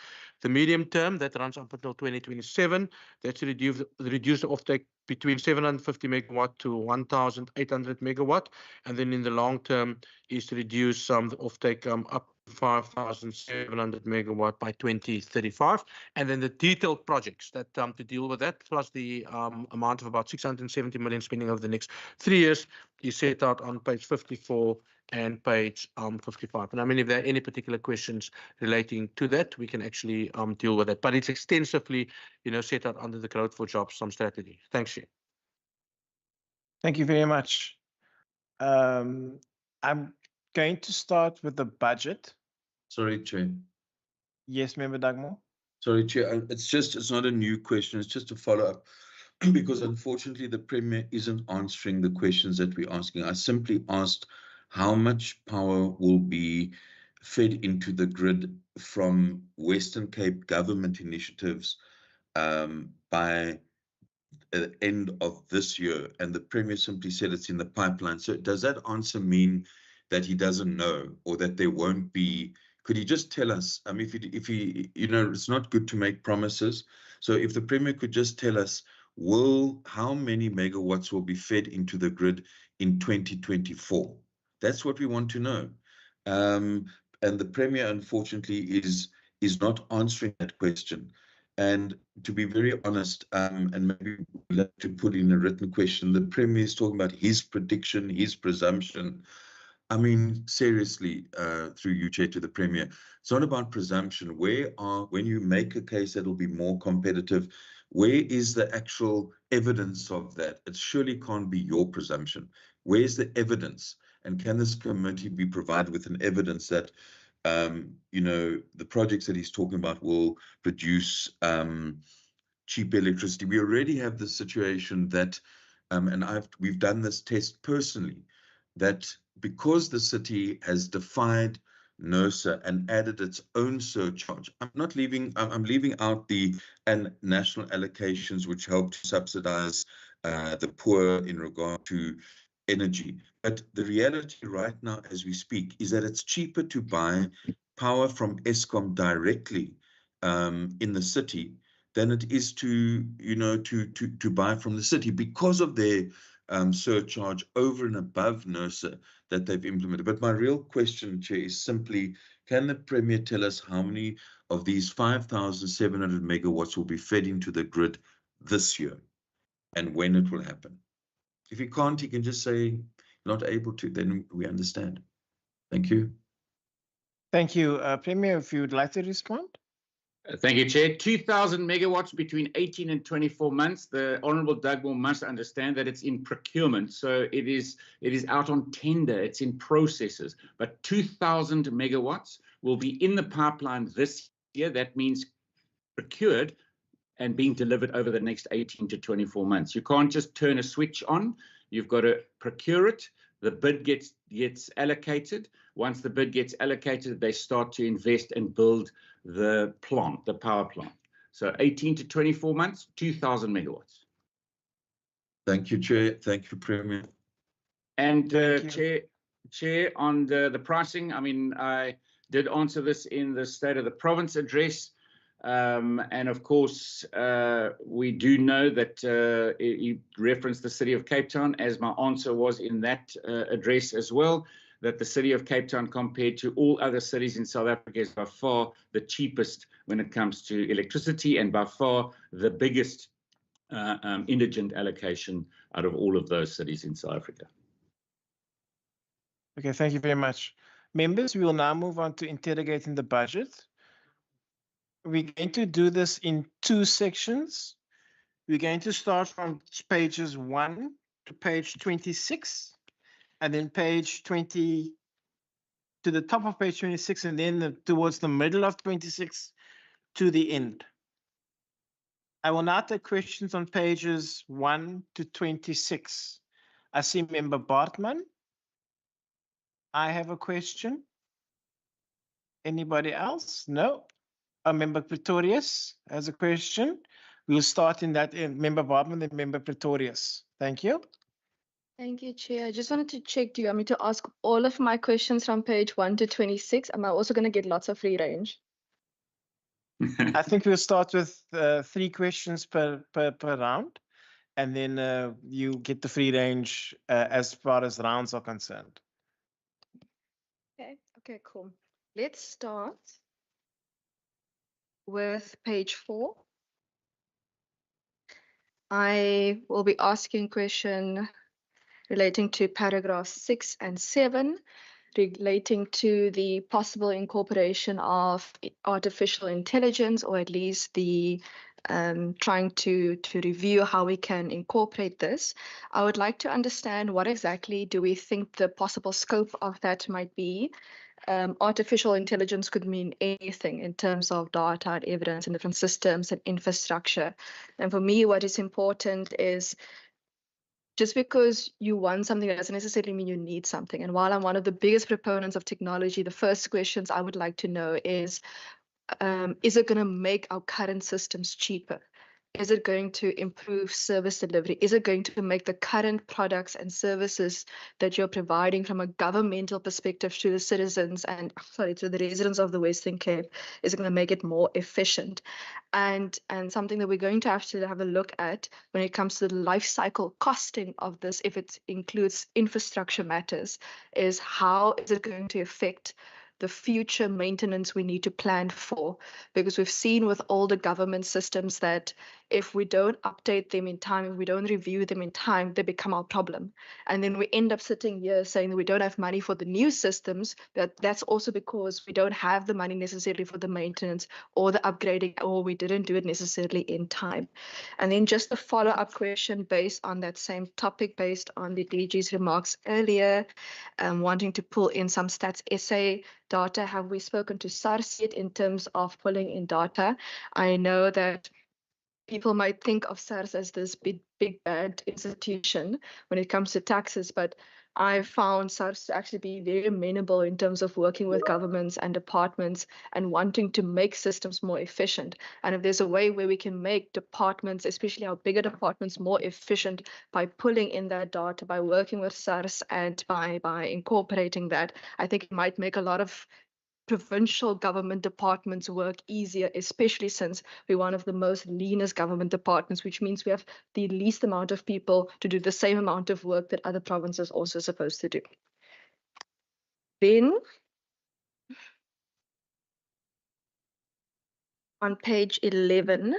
The medium term, that runs up until 2027, that's to reduce the offtake between 750 megawatt to 1,800 megawatt. And then in the long term is to reduce the offtake up 5,700 megawatt by 2035. And then the detailed projects that to deal with that, plus the amount of about 670 million spending over the next 3 years, is set out on page 54 and page 55. And I mean, if there are any particular questions relating to that, we can actually deal with it. But it's extensively, set out under the Growth for Jobs strategy. Thanks, Chair.
Thank you very much. I'm going to start with the budget.
Sorry, Chair.
Yes, Member Dugmore.
Sorry, Chair. It's not a new question. It's just a follow-up. Because unfortunately, the Premier isn't answering the questions that we're asking. I simply asked how much power will be fed into the grid from Western Cape government initiatives by the end of this year, and the Premier simply said it's in the pipeline. So does that answer mean that he doesn't know, or that there won't be? Could he just tell us? I mean, if he, it's not good to make promises. So if the Premier could just tell us, how many megawatts will be fed into the grid in 2024? That's what we want to know. And the Premier, unfortunately, is not answering that question. And to be very honest, and maybe we'll have to put in a written question, the Premier is talking about his prediction, his presumption. I mean, seriously, through you, Chair, to the Premier, it's not about presumption. When you make a case that will be more competitive, where is the actual evidence of that? It surely can't be your presumption. Where's the evidence? And can this committee be provided with an evidence that the projects that he's talking about will produce cheap electricity? We already have the situation that, and we've done this test personally, that because the city has defied NERSA and added its own surcharge, I'm leaving out the national allocations which help to subsidize the poor in regard to energy. But the reality right now, as we speak, is that it's cheaper to buy power from Eskom directly in the city than it is to buy from the city, because of their surcharge over and above NERSA that they've implemented. But my real question, Chair, is simply, can the Premier tell us how many of these 5,700 megawatts will be fed into the grid this year, and when it will happen? If he can't, he can just say not able to, then we understand. Thank you.
Thank you. Premier, if you would like to respond.
Thank you, Chair. 2,000 megawatts between 18 and 24 months. The Honourable Dugmore must understand that it's in procurement, so it is out on tender. It's in processes. But 2,000 megawatts will be in the pipeline this year. That means procured and being delivered over the next 18 to 24 months. You can't just turn a switch on. You've got to procure it. The bid gets allocated. Once the bid gets allocated, they start to invest and build the plant, the power plant. So 18 to 24 months, 2,000 megawatts.
Thank you, Chair. Thank you, Premier.
And Chair, on the pricing, I mean, I did answer this in the State of the Province address. And of course, we do know that you referenced the City of Cape Town, as my answer was in that address as well, that the City of Cape Town, compared to all other cities in South Africa, is by far the cheapest when it comes to electricity, and by far the biggest indigent allocation out of all of those cities in South Africa.
Okay, thank you very much. Members, we will now move on to interrogating the budget. We're going to do this in two sections. We're going to start from pages 1 to page 26, and then page 20 to the top of page 26, and then towards the middle of 26 to the end. I will now take questions on pages 1 to 26. I see Member Bartman. I have a question. Anybody else? No? Member Pretorius has a question. We'll start in that end. Member Bartman, then Member Pretorius. Thank you.
Thank you, Chair. I just wanted to check, do you want me to ask all of my questions from page 1 to 26? Am I also going to get lots of free range?
I think we'll start with 3 questions per round, and then you get the free range as far as rounds are concerned.
Okay, cool. Let's start with page 4. I will be asking question relating to paragraph 6 and 7, relating to the possible incorporation of artificial intelligence, or at least the trying to review how we can incorporate this. I would like to understand what exactly do we think the possible scope of that might be. Artificial intelligence could mean anything in terms of data and evidence and different systems and infrastructure. And for me, what is important is just because you want something doesn't necessarily mean you need something. And while I'm one of the biggest proponents of technology, the first questions I would like to know is it going to make our current systems cheaper? Is it going to improve service delivery? Is it going to make the current products and services that you're providing from a governmental perspective to the citizens and, to the residents of the Western Cape, is it going to make it more efficient? And something that we're going to have a look at when it comes to the life cycle costing of this, if it includes infrastructure matters, is how is it going to affect the future maintenance we need to plan for, because we've seen with all the government systems that if we don't update them in time, if we don't review them in time, they become our problem. And then we end up sitting here saying that we don't have money for the new systems, but that's also because we don't have the money necessarily for the maintenance or the upgrading, or we didn't do it necessarily in time. And then just a follow-up question based on that same topic, based on the DG's remarks earlier, wanting to pull in some stats essay data. Have we spoken to SARS yet in terms of pulling in data? I know that people might think of SARS as this big bad institution when it comes to taxes, but I found SARS to actually be very amenable in terms of working with governments and departments and wanting to make systems more efficient. And if there's a way where we can make departments, especially our bigger departments, more efficient by pulling in that data, by working with SARS and by incorporating that, I think it might make a lot of provincial government departments work easier, especially since we're one of the most leanest government departments, which means we have the least amount of people to do the same amount of work that other provinces also supposed to do. Then on page 11,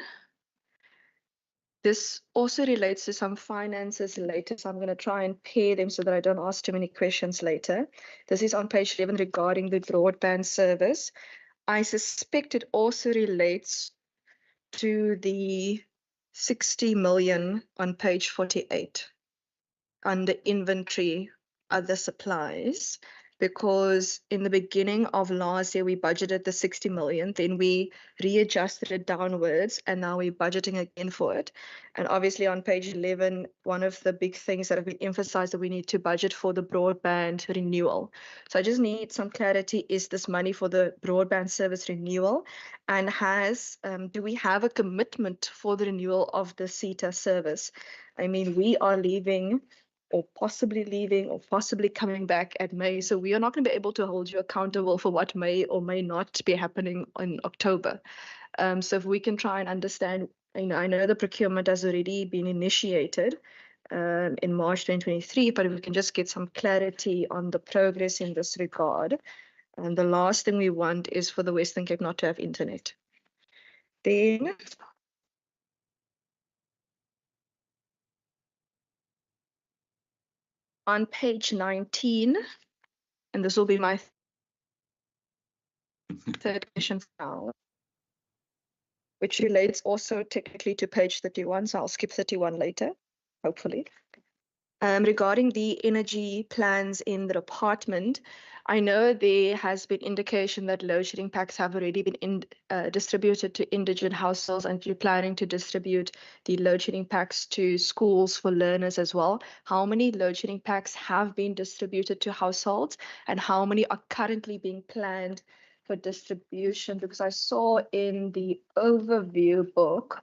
this also relates to some finances later, so I'm going to try and pair them so that I don't ask too many questions later. This is on page 11 regarding the broadband service. I suspect it also relates to the 60 million on page 48 under inventory, other supplies, because in the beginning of last year, we budgeted the 60 million, then we readjusted it downwards, and now we're budgeting again for it. And obviously on page 11, one of the big things that have been emphasized that we need to budget for the broadband renewal. So I just need some clarity, is this money for the broadband service renewal? And do we have a commitment for the renewal of the CETA service? I mean, we are leaving or possibly coming back at May. So we are not going to be able to hold you accountable for what may or may not be happening in October. So if we can try and understand, I know the procurement has already been initiated in March 2023, but if we can just get some clarity on the progress in this regard. And the last thing we want is for the Western Cape not to have internet. Then on page 19, and this will be my third question now, which relates also technically to page 31, so I'll skip 31 later, hopefully. Regarding the energy plans in the department, I know there has been indication that load shedding packs have already been distributed to indigent households, and you're planning to distribute the load shedding packs to schools for learners as well. How many load shedding packs have been distributed to households, and how many are currently being planned for distribution? Because I saw in the overview book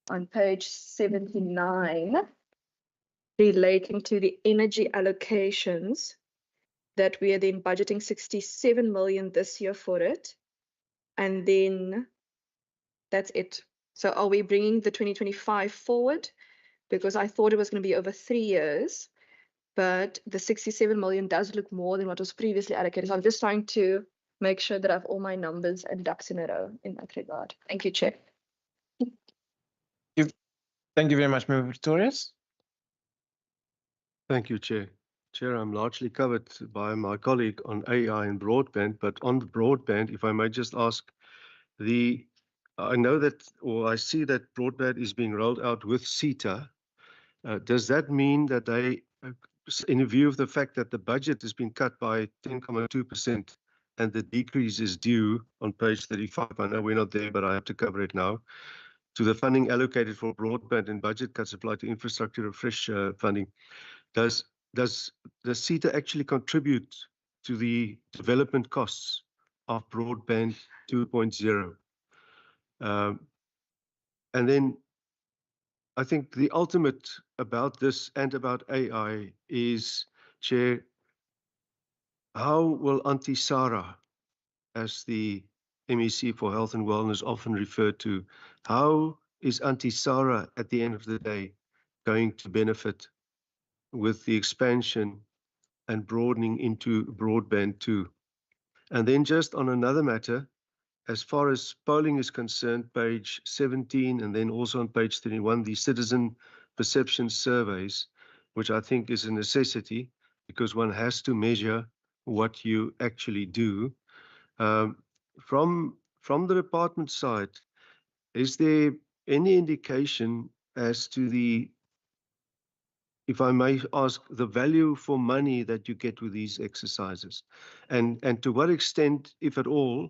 on page 79, relating to the energy allocations, that we are then budgeting 67 million this year for it. And then that's it. So are we bringing the 2025 forward? Because I thought it was going to be over 3 years, but the 67 million does look more than what was previously allocated. So I'm just trying to make sure that I have all my numbers and ducks in a row in that regard. Thank you, Chair.
Thank you very much, Member Pretorius.
Thank you, Chair. Chair, I'm largely covered by my colleague on AI and broadband, but on the broadband, if I may just ask, I know that, or I see that broadband is being rolled out with CETA. Does that mean that they, in view of the fact that the budget has been cut by 10.2% and the decrease is due on page 35, I know we're not there, but I have to cover it now, to the funding allocated for broadband and budget cuts applied to infrastructure refresh funding, does the CETA actually contribute to the development costs of broadband 2.0? And then I think the ultimate about this and about AI is, Chair, how will Auntie Sarah, as the MEC for Health and Wellness often referred to, how is Auntie Sarah at the end of the day going to benefit with the expansion and broadening into broadband too? And then just on another matter, as far as polling is concerned, page 17, and then also on page 31, the citizen perception surveys, which I think is a necessity because one has to measure what you actually do. From the department side, is there any indication as to the, if I may ask, the value for money that you get with these exercises? And to what extent, if at all,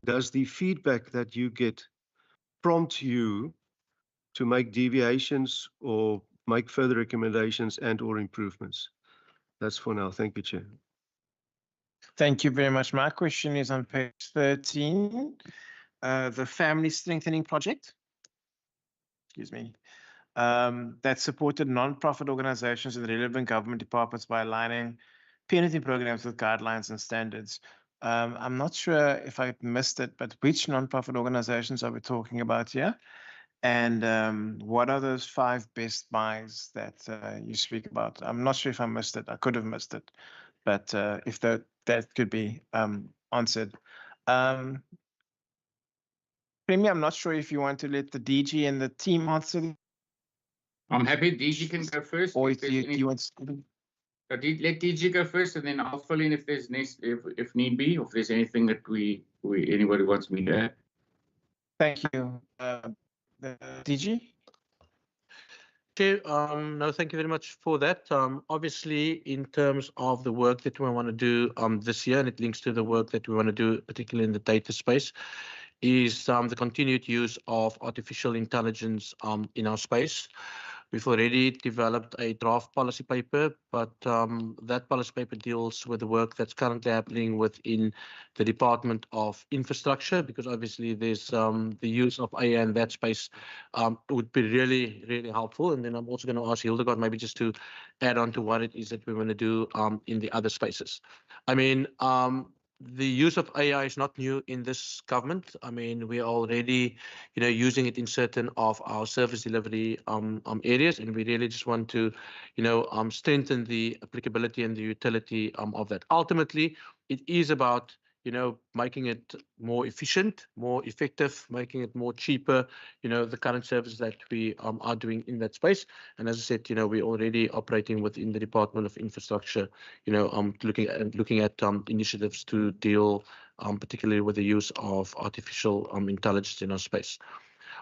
does the feedback that you get prompt you to make deviations or make further recommendations and or improvements? That's for now. Thank you, Chair.
Thank you very much. My question is on page 13, the Family Strengthening Project. Excuse me. That supported non-profit organizations and relevant government departments by aligning parenting programs with guidelines and standards. I'm not sure if I missed it, but which non-profit organizations are we talking about here? And what are those 5 best buys that you speak about? I'm not sure if I missed it. I could have missed it, but if that could be answered. Premier, I'm not sure if you want to let the DG and the team answer.
I'm happy DG can go first.
Or if you want
let DG go first, and then I'll fill in if there's if need be, or if there's anything that anybody wants me to add.
Thank you. The DG?
Chair, no, thank you very much for that. Obviously, in terms of the work that we want to do this year, and it links to the work that we want to do, particularly in the data space, is the continued use of artificial intelligence in our space. We've already developed a draft policy paper, but that policy paper deals with the work that's currently happening within the Department of Infrastructure, because obviously there's the use of AI in that space would be really, really helpful. And then I'm also going to ask Hildegard maybe just to add on to what it is that we want to do in the other spaces. I mean, the use of AI is not new in this government. I mean, we are already, using it in certain of our service delivery areas, and we really just want to, strengthen the applicability and the utility of that. Ultimately, it is about making it more efficient, more effective, making it more cheaper, the current services that we are doing in that space. And as I said, we're already operating within the Department of Infrastructure, looking at initiatives to deal particularly with the use of artificial intelligence in our space.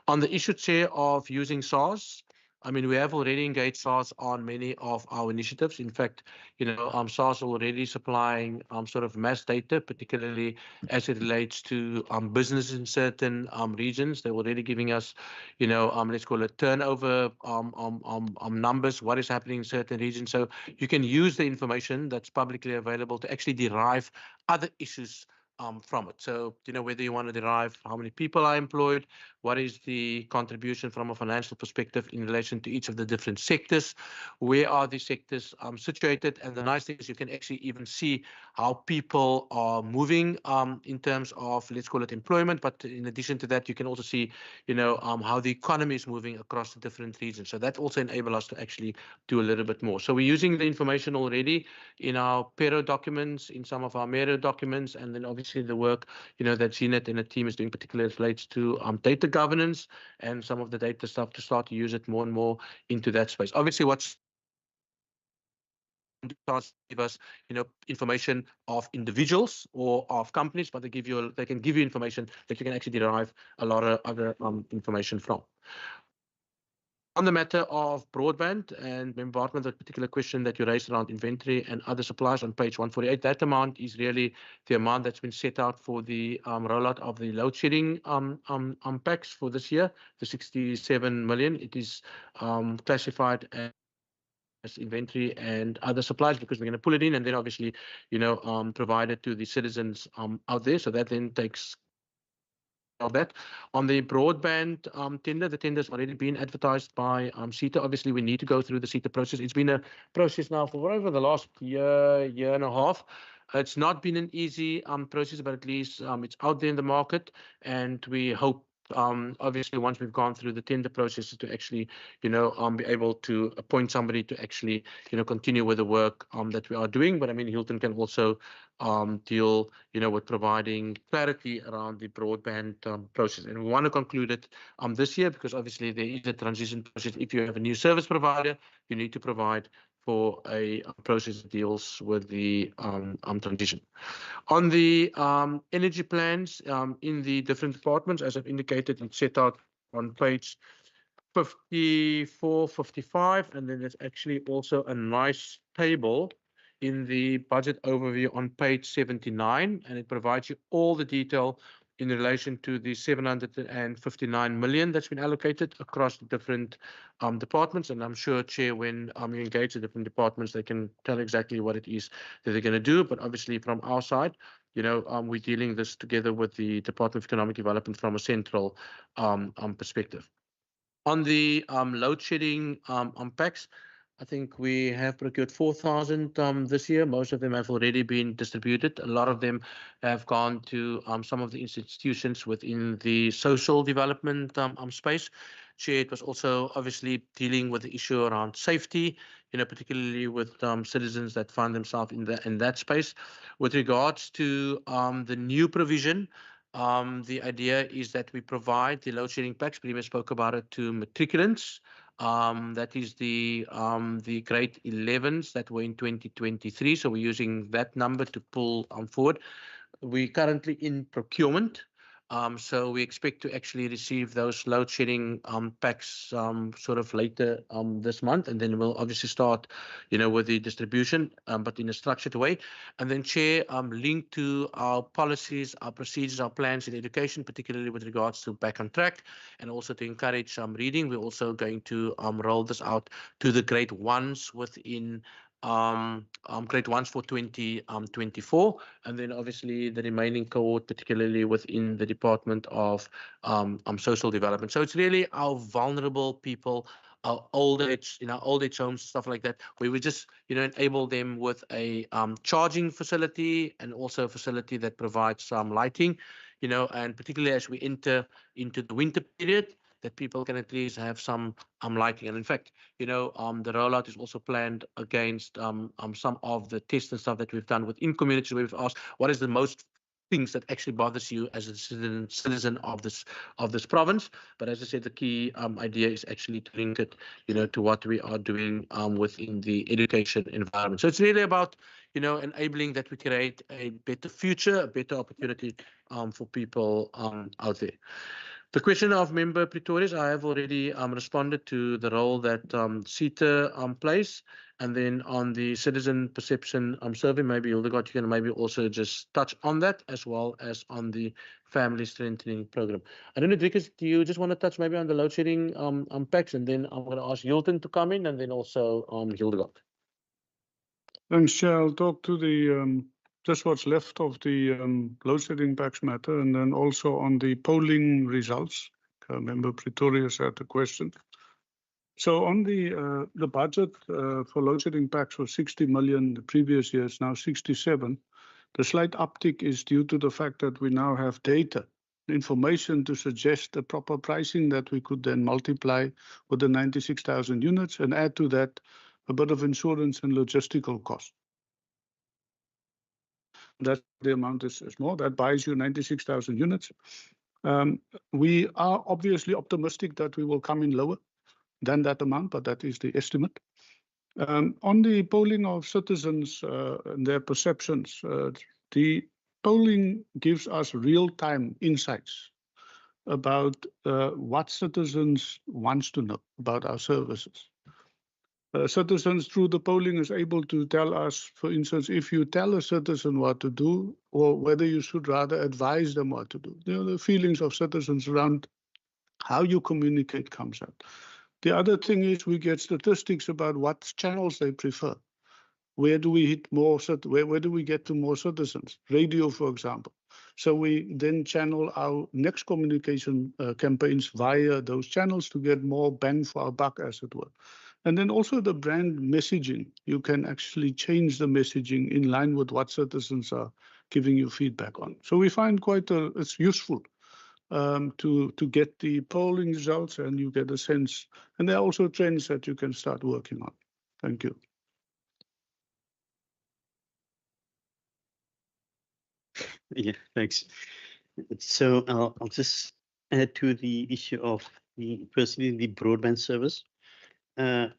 On the issue, Chair, of using SARS, I mean, we have already engaged SARS on many of our initiatives. In fact, SARS already supplying sort of mass data, particularly as it relates to business in certain regions. They're already giving us, let's call it turnover numbers, what is happening in certain regions. So you can use the information that's publicly available to actually derive other issues from it. So, whether you want to derive how many people are employed, what is the contribution from a financial perspective in relation to each of the different sectors, where are the sectors situated, and the nice thing is you can actually even see how people are moving in terms of, let's call it employment, but in addition to that, you can also see, how the economy is moving across the different regions. So that also enables us to actually do a little bit more. So we're using the information already in our PERO documents, in some of our MERO documents, and then obviously the work, that Zenit and the team is doing, particularly relates to data governance and some of the data stuff to start to use it more and more into that space. Obviously, what's give us, information of individuals or of companies, but they can give you information that you can actually derive a lot of other information from. On the matter of broadband, and Bartman, the particular question that you raised around inventory and other supplies on page 148, that amount is really the amount that's been set out for the rollout of the load shedding packs for this year, the 67 million. It is classified as inventory and other supplies because we're going to pull it in and then obviously, provide it to the citizens out there. So that then takes of that. On the broadband tender, the tender's already been advertised by CETA. Obviously, we need to go through the CETA process. It's been a process now for over the last year and a half. It's not been an easy process, but at least it's out there in the market, and we hope obviously once we've gone through the tender process to actually be able to appoint somebody to actually continue with the work that we are doing. But I mean, Hilton can also deal with providing clarity around the broadband process, and we want to conclude it this year because obviously there is a transition process. If you have a new service provider, you need to provide for a process that deals with the transition. On the energy plans in the different departments, as I've indicated, it's set out on page 54, 55, and then there's actually also a nice table in the budget overview on page 79, and it provides you all the detail in relation to the 759 million that's been allocated across the different departments. And I'm sure, Chair, when you engage the different departments, they can tell exactly what it is that they're going to do. But obviously from our side, we're dealing this together with the Department of Economic Development from a central perspective. On the load shedding packs, I think we have procured 4,000 this year. Most of them have already been distributed. A lot of them have gone to some of the institutions within the social development space. Chair, it was also obviously dealing with the issue around safety, particularly with citizens that find themselves in that space. With regards to the new provision, the idea is that we provide the load shedding packs. Premier spoke about it to matriculants. That is the grade 11s that were in 2023. So we're using that number to pull forward. We're currently in procurement. So we expect to actually receive those load shedding packs sort of later this month, and then we'll obviously start, with the distribution, but in a structured way. And then, Chair, linked to our policies, our procedures, our plans in education, particularly with regards to Back on Track, and also to encourage reading, we're also going to roll this out to the grade 1s within grade 1s for 2024, and then obviously the remaining cohort, particularly within the Department of Social Development. So it's really our vulnerable people old age, old age homes, stuff like that, where we just, enable them with a charging facility and also a facility that provides some lighting, and particularly as we enter into the winter period, that people can at least have some lighting. And in fact, the rollout is also planned against some of the tests and stuff that we've done within communities, where we've asked what is the most things that actually bothers you as a citizen of this province. But as I said, the key idea is actually to link it, to what we are doing within the education environment. So it's really about, enabling that we create a better future, a better opportunity for people out there. The question of Member Pretorius, I have already responded to the role that CETA plays. And then on the citizen perception survey, maybe Hildegard, you can maybe also just touch on that, as well as on the family strengthening program. I don't know, Driekus, do you just want to touch maybe on the load shedding packs? And then I'm going to ask Hilton to come in, and then also Hildegard.
Thanks, Chair. I'll talk to the just what's left of the load shedding packs matter, and then also on the polling results. Member Pretorius had a question. So on the budget for load shedding packs was 60 million the previous year, it's now 67. The slight uptick is due to the fact that we now have data, information to suggest the proper pricing that we could then multiply with the 96,000 units and add to that a bit of insurance and logistical cost. That the amount is more, that buys you 96,000 units. We are obviously optimistic that we will come in lower than that amount, but that is the estimate. On the polling of citizens and their perceptions, the polling gives us real-time insights about what citizens want to know about our services. Citizens through the polling is able to tell us, for instance, if you tell a citizen what to do, or whether you should rather advise them what to do. The feelings of citizens around how you communicate comes out. The other thing is we get statistics about what channels they prefer. Where do we hit more? Where do we get to more citizens? Radio, for example. So we then channel our next communication campaigns via those channels to get more bang for our buck, as it were. And then also the brand messaging. You can actually change the messaging in line with what citizens are giving you feedback on. So we find it's useful to get the polling results, and you get a sense. And there are also trends that you can start working on. Thank you.
Yeah, thanks. So I'll just add to the issue of firstly, the broadband service.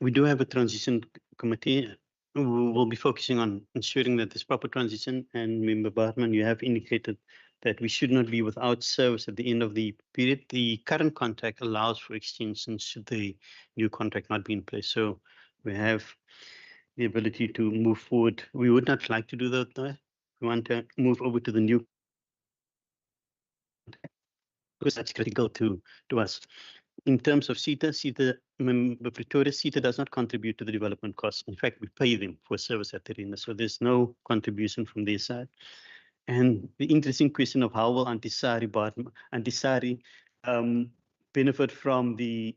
We do have a transition committee who will be focusing on ensuring that there's proper transition. And Member Bartman, you have indicated that we should not be without service at the end of the period. The current contract allows for extensions should the new contract not be in place. So we have the ability to move forward. We would not like to do that though. We want to move over to the new, because that's critical to us. In terms of CETA, Member Pretorius, CETA does not contribute to the development costs. In fact, we pay them for service at the arena, so there's no contribution from their side. And the interesting question of how will Antisari benefit from the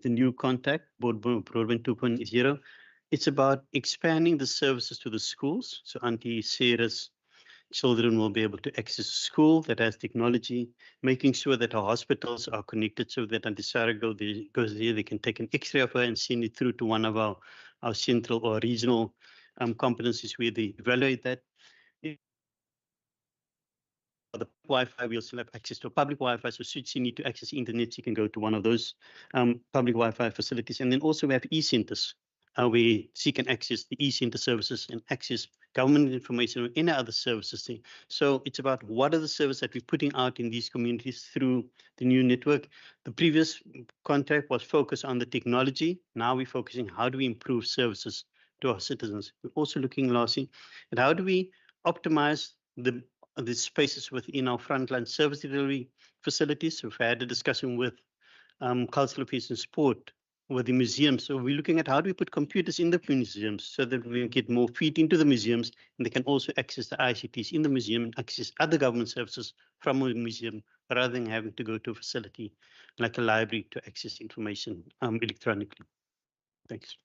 new contract, Broadband 2.0? It's about expanding the services to the schools. So Antisari's children will be able to access a school that has technology, making sure that our hospitals are connected so that Antisari goes there, they can take an X-ray of her and send it through to one of our central or regional competencies where they evaluate that. The Wi-Fi, we'll still have access to public Wi-Fi. So should she need to access the internet, she can go to one of those public Wi-Fi facilities. And then also we have e-centers where she can access the e-center services and access government information or any other services thing. So it's about what are the services that we're putting out in these communities through the new network. The previous contract was focused on the technology. Now we're focusing how do we improve services to our citizens. We're also looking, lastly, at how do we optimize the spaces within our frontline service delivery facilities. So we've had a discussion with cultural affairs and sport, with the museums. So we're looking at how do we put computers in the museums so that we get more feet into the museums, and they can also access the ICTs in the museum and access other government services from a museum rather than having to go to a facility like a library to access information electronically. Thanks.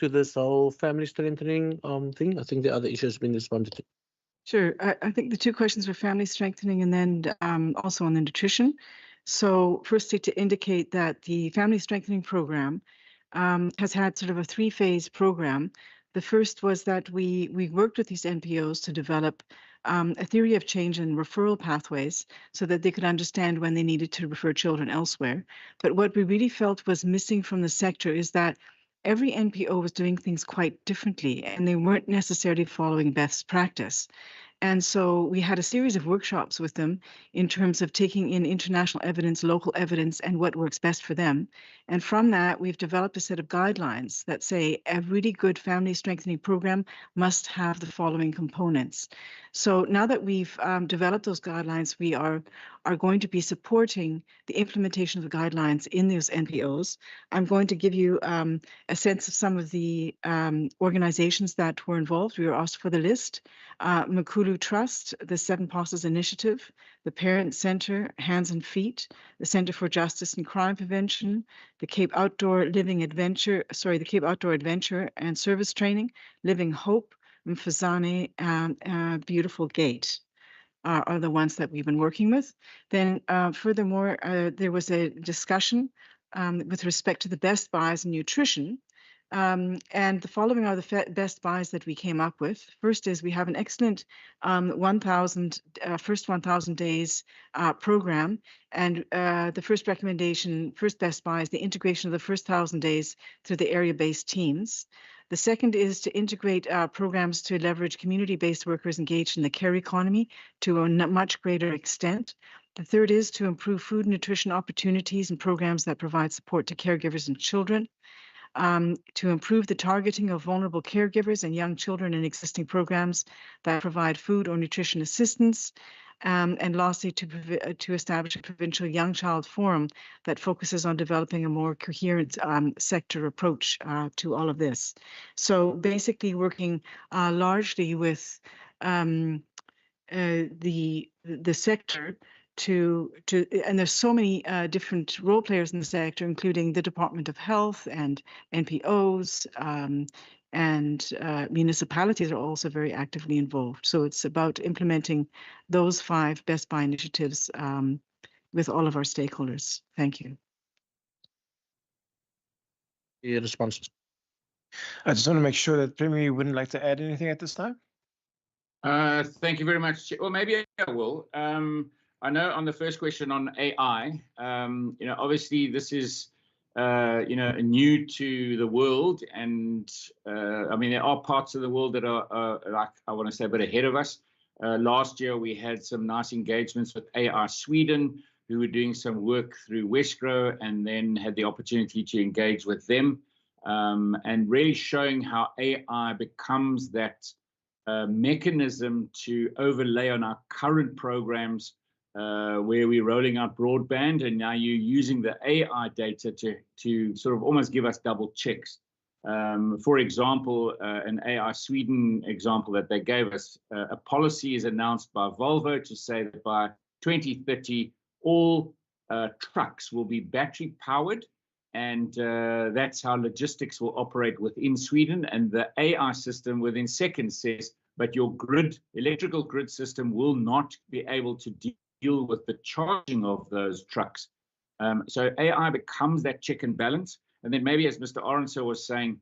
To this whole family strengthening thing, I think the other issue has been responded to.
Sure. I think the two questions were family strengthening and then also on the nutrition. So firstly, to indicate that the family strengthening program has had sort of a three-phase program. The first was that we worked with these NPOs to develop a theory of change and referral pathways so that they could understand when they needed to refer children elsewhere. But what we really felt was missing from the sector is that every NPO was doing things quite differently and they weren't necessarily following best practice. And so we had a series of workshops with them in terms of taking in international evidence, local evidence, and what works best for them. And from that, we've developed a set of guidelines that say a really good family strengthening program must have the following components. So now that we've developed those guidelines, we are going to be supporting the implementation of the guidelines in those NPOs. I'm going to give you a sense of some of the organizations that were involved. We were asked for the list. Makulu Trust, the Seven Apostles Initiative, the Parent Center, Hands and Feet, the Center for Justice and Crime Prevention, the Cape Outdoor Adventure and Service Training, Living Hope, Mfazane, and Beautiful Gate are the ones that we've been working with. Then furthermore, there was a discussion with respect to the best buys in nutrition. And the following are the best buys that we came up with. First is we have an excellent first 1,000 days program. And the first recommendation, first best buy is the integration of the first 1,000 days through the area-based teams. The second is to integrate programs to leverage community-based workers engaged in the care economy to a much greater extent. The third is to improve food and nutrition opportunities and programs that provide support to caregivers and children. To improve the targeting of vulnerable caregivers and young children in existing programs that provide food or nutrition assistance. And lastly, to establish a provincial young child forum that focuses on developing a more coherent sector approach to all of this. So basically working largely with the sector and there's so many different role players in the sector, including the Department of Health and NPOs and municipalities are also very actively involved. So it's about implementing those 5 Best Buy initiatives with all of our stakeholders. Thank you.
Your responses.
I just want to make sure that Premier, you wouldn't like to add anything at this time?
Thank you very much. Well, maybe I will. I know on the first question on AI, obviously this is, new to the world. And I mean, there are parts of the world that are like, I want to say, a bit ahead of us. Last year, we had some nice engagements with AI Sweden, who were doing some work through Westgrow, and then had the opportunity to engage with them and really showing how AI becomes that mechanism to overlay on our current programs where we're rolling out broadband, and now you're using the AI data to sort of almost give us double checks. For example, an AI Sweden example that they gave us, a policy is announced by Volvo to say that by 2030, all trucks will be battery powered, and that's how logistics will operate within Sweden. And the AI system within seconds says, but your electrical grid system will not be able to deal with the charging of those trucks. So AI becomes that check and balance. And then maybe, as Mr. Orenso was saying,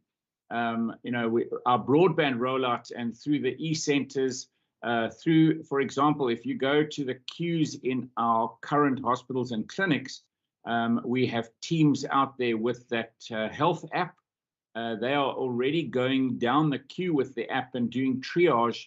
our broadband rollout and through the e-centers, for example, if you go to the queues in our current hospitals and clinics, we have teams out there with that health app. They are already going down the queue with the app and doing triage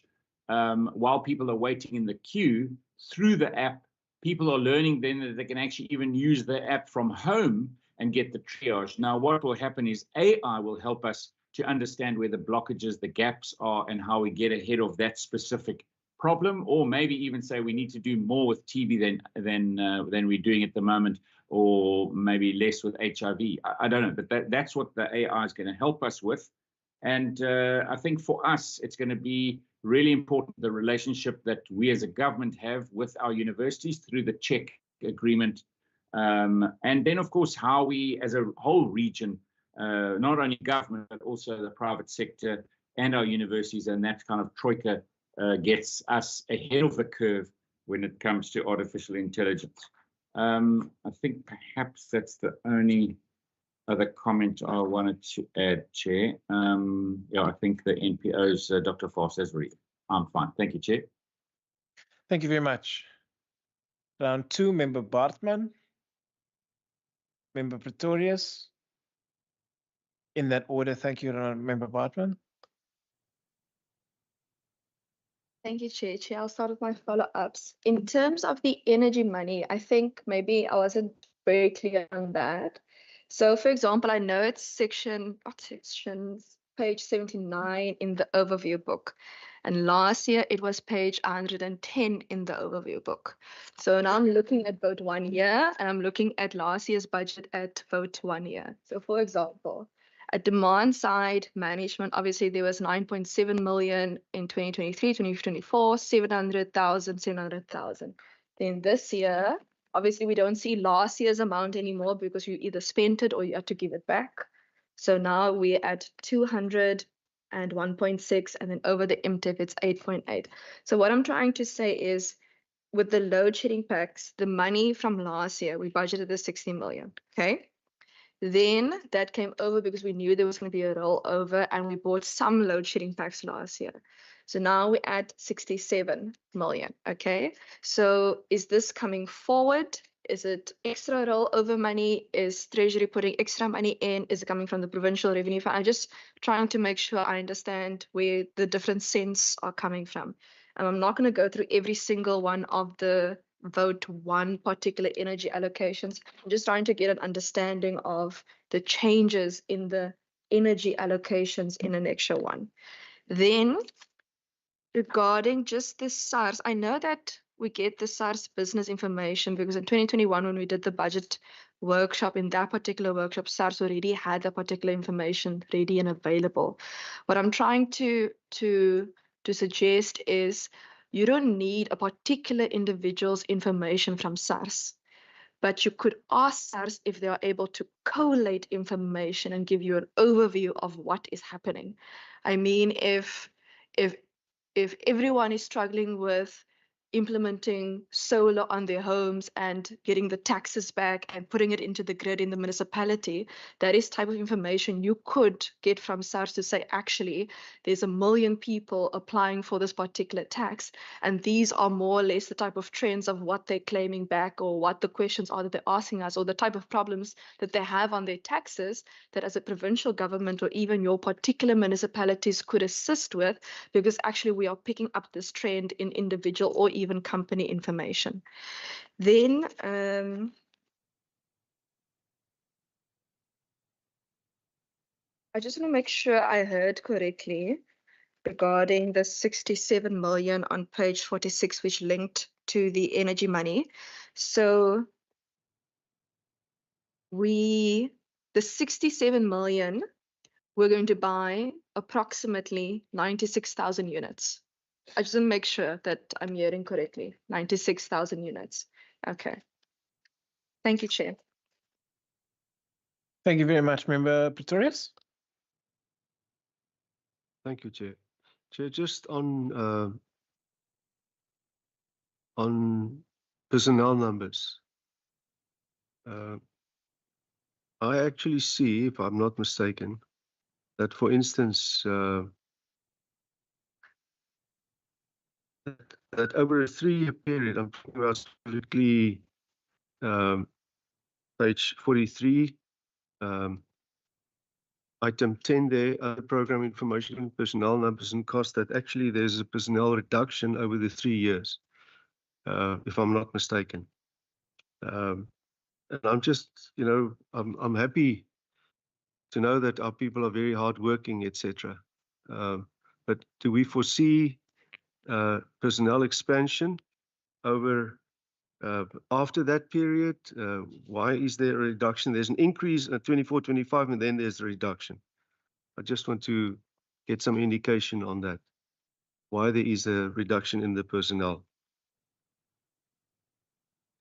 while people are waiting in the queue through the app. People are learning then that they can actually even use the app from home and get the triage. Now, what will happen is AI will help us to understand where the blockages, the gaps are, and how we get ahead of that specific problem, or maybe even say we need to do more with TB than we're doing at the moment, or maybe less with HIV. I don't know, but that's what the AI is going to help us with. And I think for us, it's going to be really important, the relationship that we as a government have with our universities through the Czech agreement. And then, of course, how we as a whole region, not only government, but also the private sector and our universities, and that kind of troika gets us ahead of the curve when it comes to artificial intelligence. I think perhaps that's the only other comment I wanted to add, Chair. Yeah, I think the NPO's Dr. Foss has read. I'm fine. Thank you, Chair.
Thank you very much. Round 2, Member Bartman. Member Pretorius. In that order, thank you, Member Bartman.
Thank you, Chair. Chair, I'll start with my follow-ups. In terms of the energy money, I think maybe I wasn't very clear on that. So, for example, I know it's page 79 in the overview book. And last year it was page 110 in the overview book. So now I'm looking at vote 1 year, and I'm looking at last year's budget at vote 1 year. So, for example, at demand side management, obviously there was 9.7 million in 2023, 2024, 700,000, 700,000. Then this year, obviously we don't see last year's amount anymore because you either spent it or you have to give it back. So now we're at 200 and 1.6, and then over the MTIF it's 8.8. So what I'm trying to say is, with the load shedding packs, the money from last year, we budgeted the 60 million, okay? Then that came over because we knew there was going to be a rollover, and we bought some load shedding packs last year. So now we're at 67 million, okay? So is this coming forward? Is it extra rollover money? Is Treasury putting extra money in? Is it coming from the Provincial Revenue Fund? I'm just trying to make sure I understand where the different cents are coming from. And I'm not going to go through every single one of the vote 1 particular energy allocations. I'm just trying to get an understanding of the changes in the energy allocations in an extra one. Then regarding just the SARS, I know that we get the SARS business information because in 2021, when we did the budget workshop, in that particular workshop, SARS already had the particular information ready and available. What I'm trying to suggest is, you don't need a particular individual's information from SARS, but you could ask SARS if they are able to collate information and give you an overview of what is happening. I mean, if everyone is struggling with implementing solar on their homes and getting the taxes back and putting it into the grid in the municipality, that is type of information you could get from SARS to say, actually, there's 1 million people applying for this particular tax, and these are more or less the type of trends of what they're claiming back, or what the questions are that they're asking us, or the type of problems that they have on their taxes that as a provincial government or even your particular municipalities could assist with, because actually we are picking up this trend in individual or even company information. Then I just want to make sure I heard correctly regarding the 67 million on page 46, which linked to the energy money. So the 67 million, we're going to buy approximately 96,000 units. I just want to make sure that I'm hearing correctly. 96,000 units. Okay. Thank you, Chair.
Thank you very much, Member Pretorius.
Thank you, Chair. Chair, just on personnel numbers, I actually see, if I'm not mistaken, that, for instance, that over a 3-year period, I'm talking about specifically page 43, item 10 there, program information, personnel numbers and costs, that actually there's a personnel reduction over the 3 years, if I'm not mistaken. And I'm just, I'm happy to know that our people are very hardworking, etc. But do we foresee personnel expansion over after that period? Why is there a reduction? There's an increase at 24, 25, and then there's a reduction. I just want to get some indication on that. why there is a reduction in the personnel.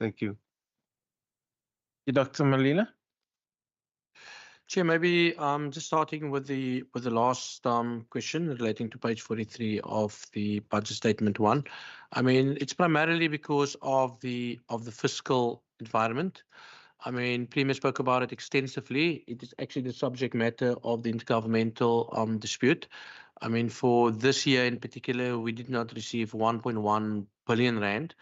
Thank you.
Dr. Malila?
Chair, maybe just starting with the last question relating to page 43 of the budget statement 1. I mean, it's primarily because of the fiscal environment. I mean, Premier spoke about it extensively. It is actually the subject matter of the intergovernmental dispute. I mean, for this year in particular, we did not receive 1.1 billion rand.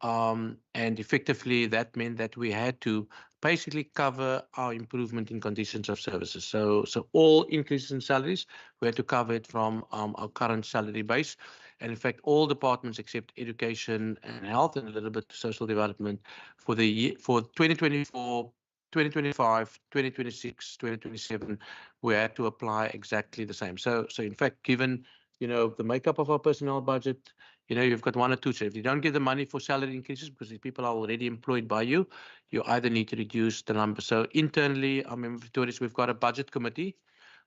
And effectively, that meant that we had to basically cover our improvement in conditions of services. So all increases in salaries, we had to cover it from our current salary base. And in fact, all departments except education and health and a little bit social development for the year, for 2024, 2025, 2026, 2027, we had to apply exactly the same. So in fact, given the makeup of our personnel budget, you've got one or two. So if you don't give the money for salary increases because these people are already employed by you, you either need to reduce the number. So internally, I mean, Victoria's, we've got a budget committee.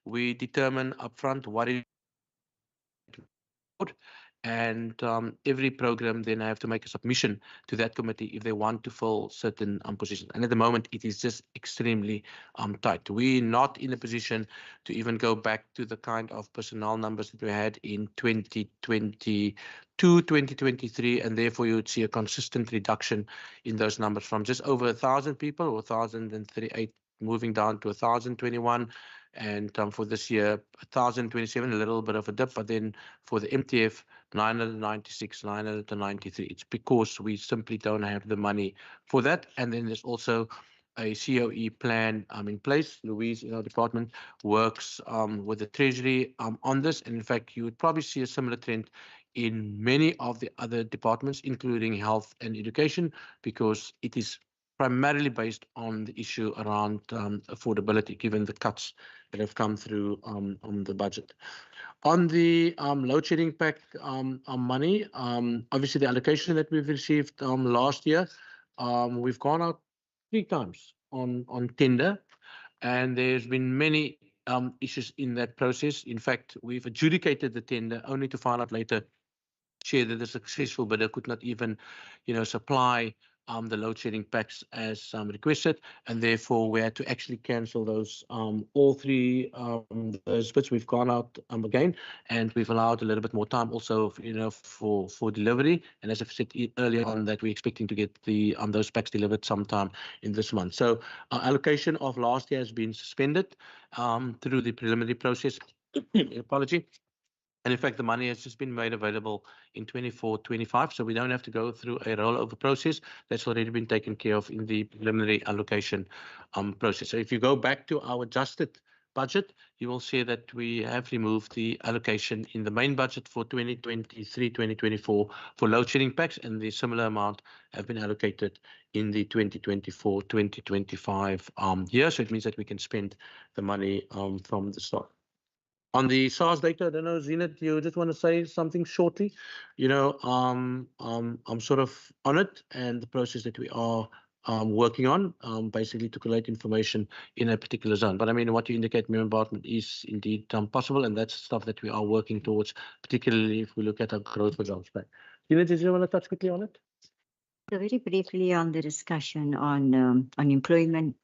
We determine upfront what is, and every program then I have to make a submission to that committee if they want to fill certain positions. And at the moment, it is just extremely tight. We're not in a position to even go back to the kind of personnel numbers that we had in 2022, 2023, and therefore you would see a consistent reduction in those numbers from just over 1,000 people or 1,038 moving down to 1,021. And for this year, 1,027, a little bit of a dip, but then for the MTF, 996, 993. It's because we simply don't have the money for that. And then there's also a COE plan in place. Louise in our department works with the Treasury on this. And in fact, you would probably see a similar trend in many of the other departments, including health and education, because it is primarily based on the issue around affordability, given the cuts that have come through on the budget. On the load shedding pack money, obviously the allocation that we've received last year, we've gone out 3 times on tender, and there's been many issues in that process. In fact, we've adjudicated the tender only to find out later, Chair, that the successful bidder could not even, supply the load shedding packs as requested, and therefore we had to actually cancel those all 3 those bids. We've gone out again, and we've allowed a little bit more time also, for delivery. And as I've said earlier on, that we're expecting to get the those packs delivered sometime in this month. So our allocation of last year has been suspended through the preliminary process. Apology. And in fact, the money has just been made available in 24-25, so we don't have to go through a rollover process. That's already been taken care of in the preliminary allocation process. So if you go back to our adjusted budget, you will see that we have removed the allocation in the main budget for 2023-2024 for load shedding packs, and the similar amount have been allocated in the 2024-2025 year. So it means that we can spend the money from the start. On the SARS data, I don't know, Zenith, you just want to say something shortly? I'm sort of on it, and the process that we are working on, basically to collate information in a particular zone. But I mean, what you indicate, Member Bartman, is indeed possible, and that's stuff that we are working towards, particularly if we look at our growth results back. Zenith, did you want to touch quickly on it?
So very briefly on the discussion on employment.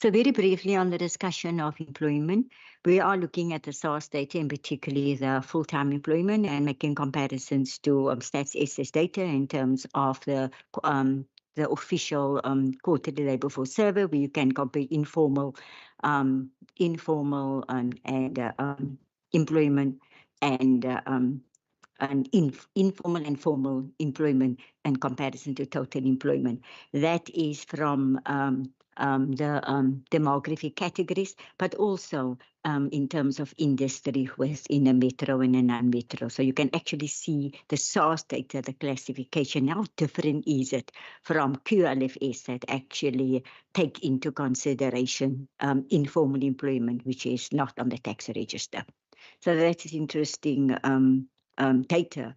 So very briefly on the discussion of employment, we are looking at the SARS data, and particularly the full-time employment, and making comparisons to Stats SS data in terms of the official quarterly labor force survey, where you can compare informal and employment and informal and formal employment in comparison to total employment. That is from the demographic categories, but also in terms of industry within a metro and a non-metro. So you can actually see the SARS data, the classification, how different is it from QLFS that actually take into consideration informal employment, which is not on the tax register. So that is interesting data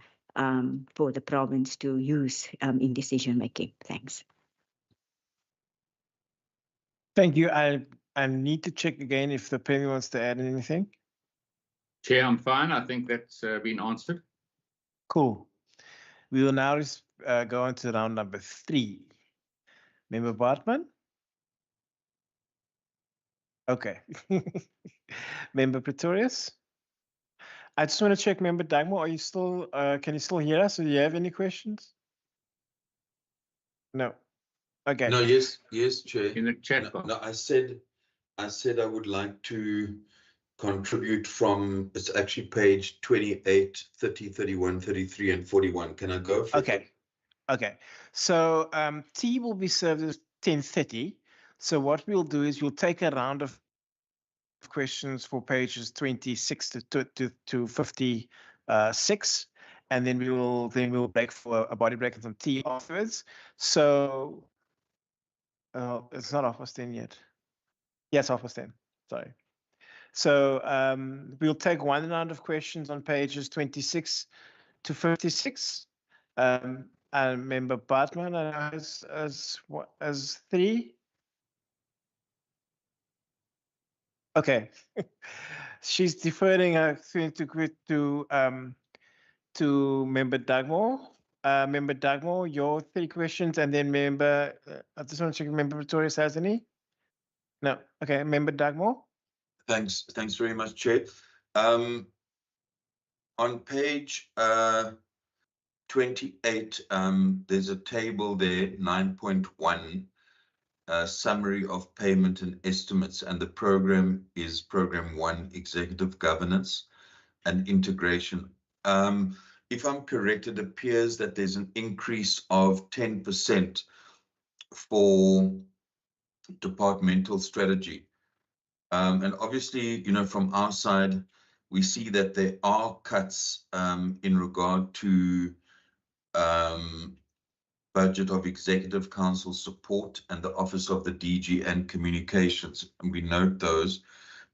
for the province to use in decision making. Thanks.
Thank you. I need to check again if the Premier wants to add anything.
Chair, I'm fine. I think that's been answered.
Cool. We will now go on to round number 3. Member Bartman? Okay. Member Pretorius? I just want to check, Member Dagmo, are you still, can you still hear us? Do you have any questions? No. Okay.
No, yes, Chair.
In the chat box.
No, I said I would like to contribute from, it's actually page 28, 30, 31, 33, and 41. Can I go for
Okay. Okay. So tea will be served at 10:30. So what we'll do is we'll take a round of questions for pages 26 to 56, and then we'll break for a body break and some tea afterwards. So it's not 10:30 yet. Yes, 10:30. Sorry. So we'll take one round of questions on pages 26 to 56. And Member Bartman as 3. Okay. She's deferring to Member Dugmore. Member Dugmore, your 3 questions, and then Member. I just want to check if Member Pretorius has any. No. Okay, Member Dugmore.
Thanks very much, Chair. On page 28, there's a table there, 9.1, summary of payment and estimates, and the program is Program 1, Executive Governance and Integration. If I'm correct, it appears that there's an increase of 10% for departmental strategy. And obviously, from our side, we see that there are cuts in regard to budget of Executive Council support and the Office of the DG and Communications, and we note those.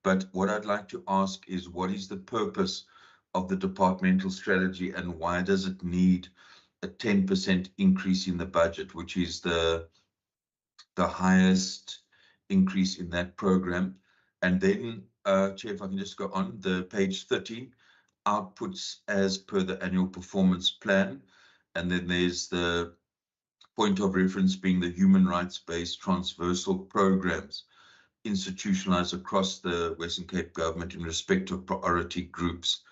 But what I'd like to ask is, what is the purpose of the departmental strategy, and why does it need a 10% increase in the budget, which is the highest increase in that program? And then, Chair, if I can just go on, the page 30, outputs as per the annual performance plan. And then there's the point of reference being the human rights-based transversal programs institutionalized across the Western Cape government in respect of priority groups.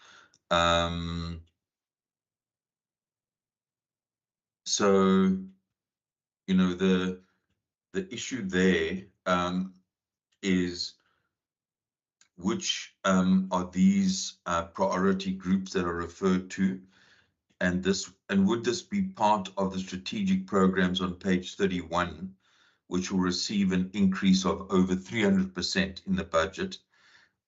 So, the issue there is which are these priority groups that are referred to, and would this be part of the strategic programs on page 31, which will receive an increase of over 300% in the budget?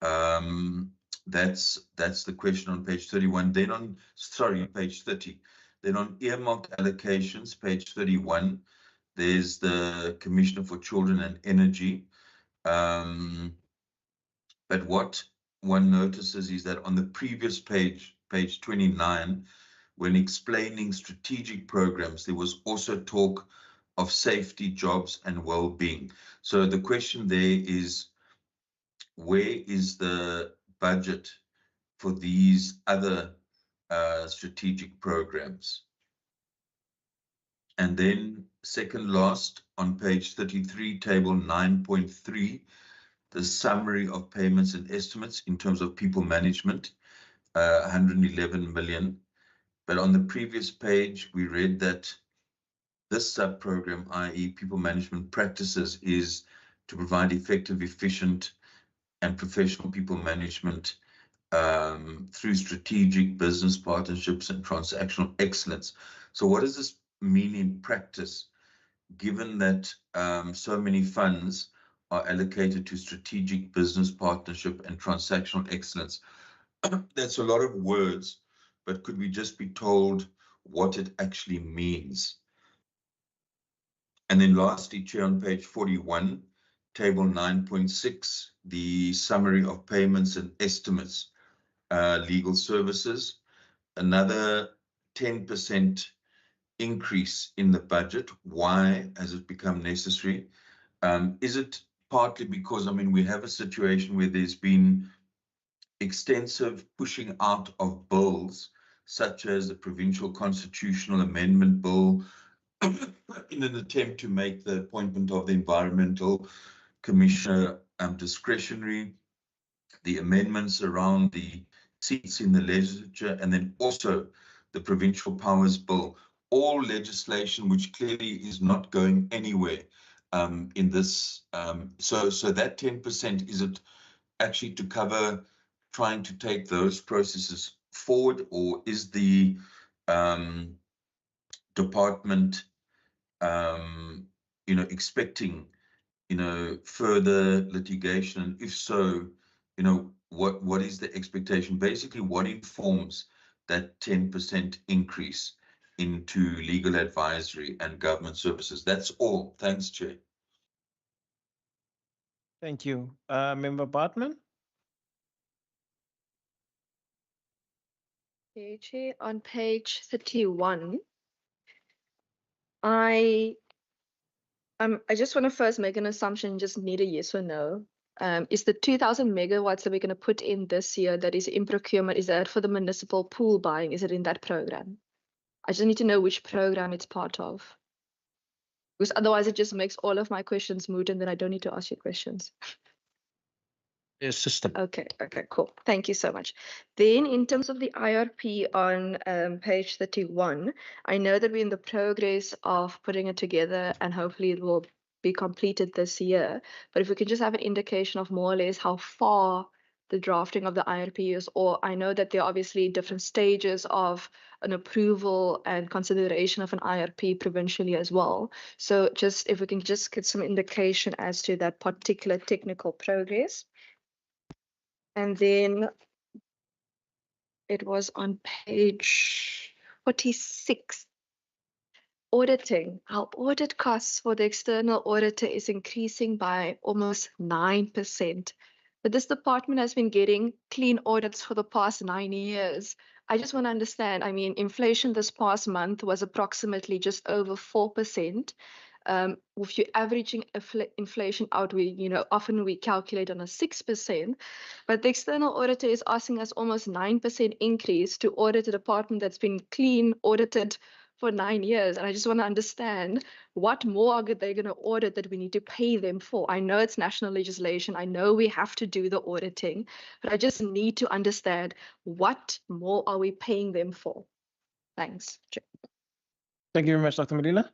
That's the question on page 31. Then on, page 30. Then on earmarked allocations, page 31, there's the Commissioner for Children and Energy. But what one notices is that on the previous page, page 29, when explaining strategic programs, there was also talk of safety, jobs, and well-being. So the question there is, where is the budget for these other strategic programs? And then second last, on page 33, table 9.3, the summary of payments and estimates in terms of people management, 111 million. But on the previous page, we read that this sub-program, i.e. people management practices, is to provide effective, efficient, and professional people management through strategic business partnerships and transactional excellence. So what does this mean in practice, given that so many funds are allocated to strategic business partnership and transactional excellence? That's a lot of words, but could we just be told what it actually means? And then lastly, Chair, on page 41, table 9.6, the summary of payments and estimates, legal services, another 10% increase in the budget. Why has it become necessary? Is it partly because, we have a situation where there's been extensive pushing out of bills, such as the Provincial Constitutional Amendment Bill, in an attempt to make the appointment of the Environmental Commissioner discretionary, the amendments around the seats in the legislature, and then also the Provincial Powers Bill, all legislation which clearly is not going anywhere in this. So that 10%, is it actually to cover trying to take those processes forward, or is the department expecting further litigation? And if so, what is the expectation? Basically, what informs that 10% increase into legal advisory and government services? That's all. Thanks, Chair.
Thank you. Member Bartman?
Okay, Chair, on page 31, I just want to first make an assumption, just need a yes or no. Is the 2,000 megawatts that we're going to put in this year that is in procurement, is that for the municipal pool buying? Is it in that program? I just need to know which program it's part of. Because otherwise it just makes all of my questions moot and then I don't need to ask you questions.
Yes, system.
Okay, cool. Thank you so much. Then in terms of the IRP on page 31, I know that we're in the progress of putting it together and hopefully it will be completed this year. But if we can just have an indication of more or less how far the drafting of the IRP is, or I know that there are obviously different stages of an approval and consideration of an IRP provincially as well. So just if we can just get some indication as to that particular technical progress. And then it was on page 46. Auditing. Our audit costs for the external auditor is increasing by almost 9%. But this department has been getting clean audits for the past 9 years. I just want to understand, I mean, inflation this past month was approximately just over 4%. If you're averaging inflation out, often we calculate on a 6%, but the external auditor is asking us almost 9% increase to audit a department that's been clean audited for 9 years. And I just want to understand what more are they going to audit that we need to pay them for? I know it's national legislation. I know we have to do the auditing, but I just need to understand what more are we paying them for? Thanks.
Thank you very much, Dr. Medina.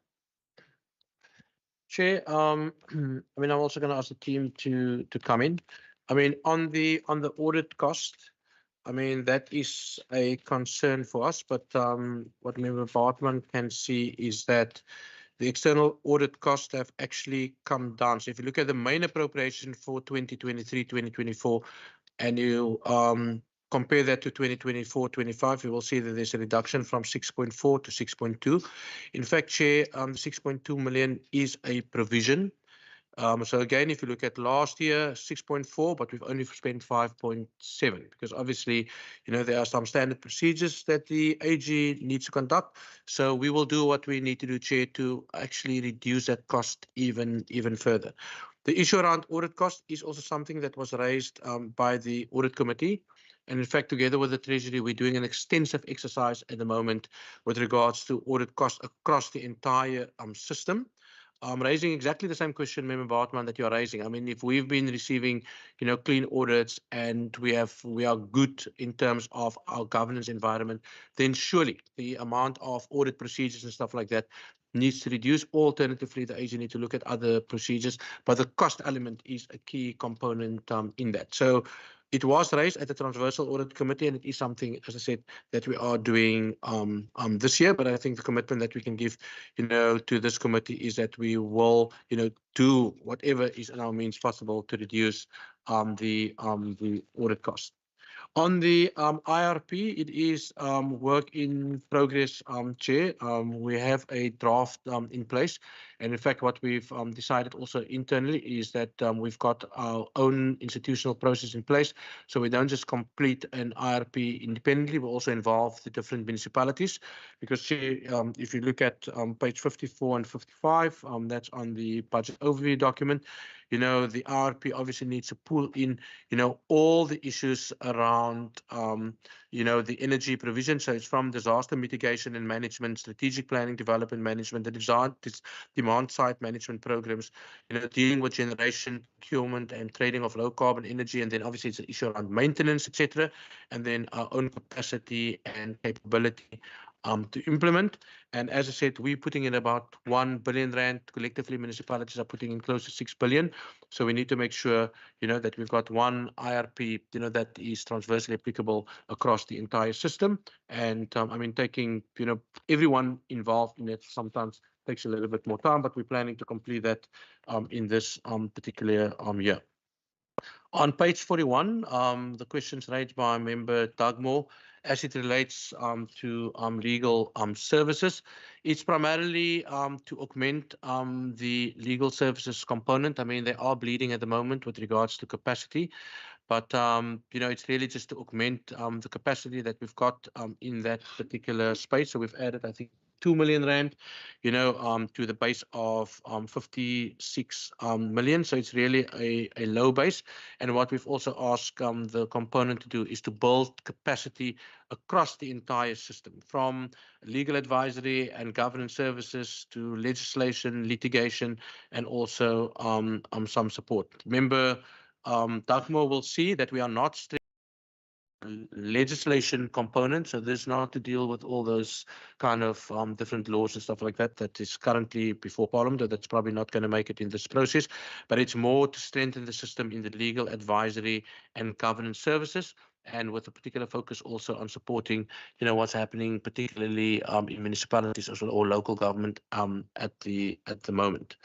Chair, I mean, I'm also going to ask the team to come in. I mean, on the audit cost, I mean, that is a concern for us, but what Member Bartman can see is that the external audit costs have actually come down. So if you look at the main appropriation for 2023-2024, and you compare that to 2024-25, you will see that there's a reduction from 6.4 to 6.2. In fact, Chair, 6.2 million is a provision. So again, if you look at last year, 6.4, but we've only spent 5.7 because obviously, there are some standard procedures that the AG needs to conduct. So we will do what we need to do, Chair, to actually reduce that cost even further. The issue around audit cost is also something that was raised by the audit committee. And in fact, together with the Treasury, we're doing an extensive exercise at the moment with regards to audit costs across the entire system. I'm raising exactly the same question, Member Bartman, that you're raising. I mean, if we've been receiving, clean audits and we are good in terms of our governance environment, then surely the amount of audit procedures and stuff like that needs to reduce. Alternatively, the agency need to look at other procedures, but the cost element is a key component in that. So it was raised at the Transversal Audit Committee, and it is something, as I said, that we are doing this year. But I think the commitment that we can give, to this committee is that we will, do whatever is in our means possible to reduce the audit cost. On the IRP, it is work in progress, Chair. We have a draft in place. And in fact, what we've decided also internally is that we've got our own institutional process in place. So we don't just complete an IRP independently, we also involve the different municipalities. Because, Chair, if you look at page 54 and 55, that's on the budget overview document. the IRP obviously needs to pull in, all the issues around, the energy provision. So it's from disaster mitigation and management, strategic planning, development management, the demand side management programs, dealing with generation, procurement and trading of low carbon energy. And then obviously it's an issue around maintenance, etc. And then our own capacity and capability to implement. And as I said, we're putting in about 1 billion rand. Collectively, municipalities are putting in close to 6 billion. So we need to make sure, that we've got one IRP, that is transversely applicable across the entire system. And taking, everyone involved in it sometimes takes a little bit more time, but we're planning to complete that in this particular year. On page 41, the questions raised by member Dugmore, as it relates to legal services, it's primarily to augment the legal services component. They are bleeding at the moment with regards to capacity, but it's really just to augment the capacity that we've got in that particular space. So we've added, I think, 2 million rand, to the base of 56 million. So it's really a low base. And what we've also asked the component to do is to build capacity across the entire system, from legal advisory and governance services to legislation, litigation, and also some support. Remember, Dagmar will see that we are not legislation component, so there's not to deal with all those kind of different laws and stuff like that that is currently before Parliament. That's probably not going to make it in this process, but it's more to strengthen the system in the legal advisory and governance services, and with a particular focus also on supporting, what's happening particularly in municipalities as well, or local government at the moment.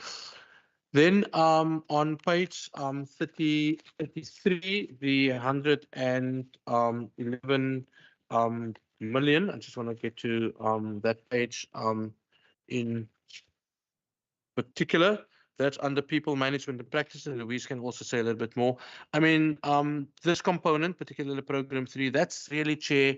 Then on page 33, the 111 million, I just want to get to that page in particular. That's under people management and practice, and Louise can also say a little bit more. This component, particularly program 3, that's really, Chair,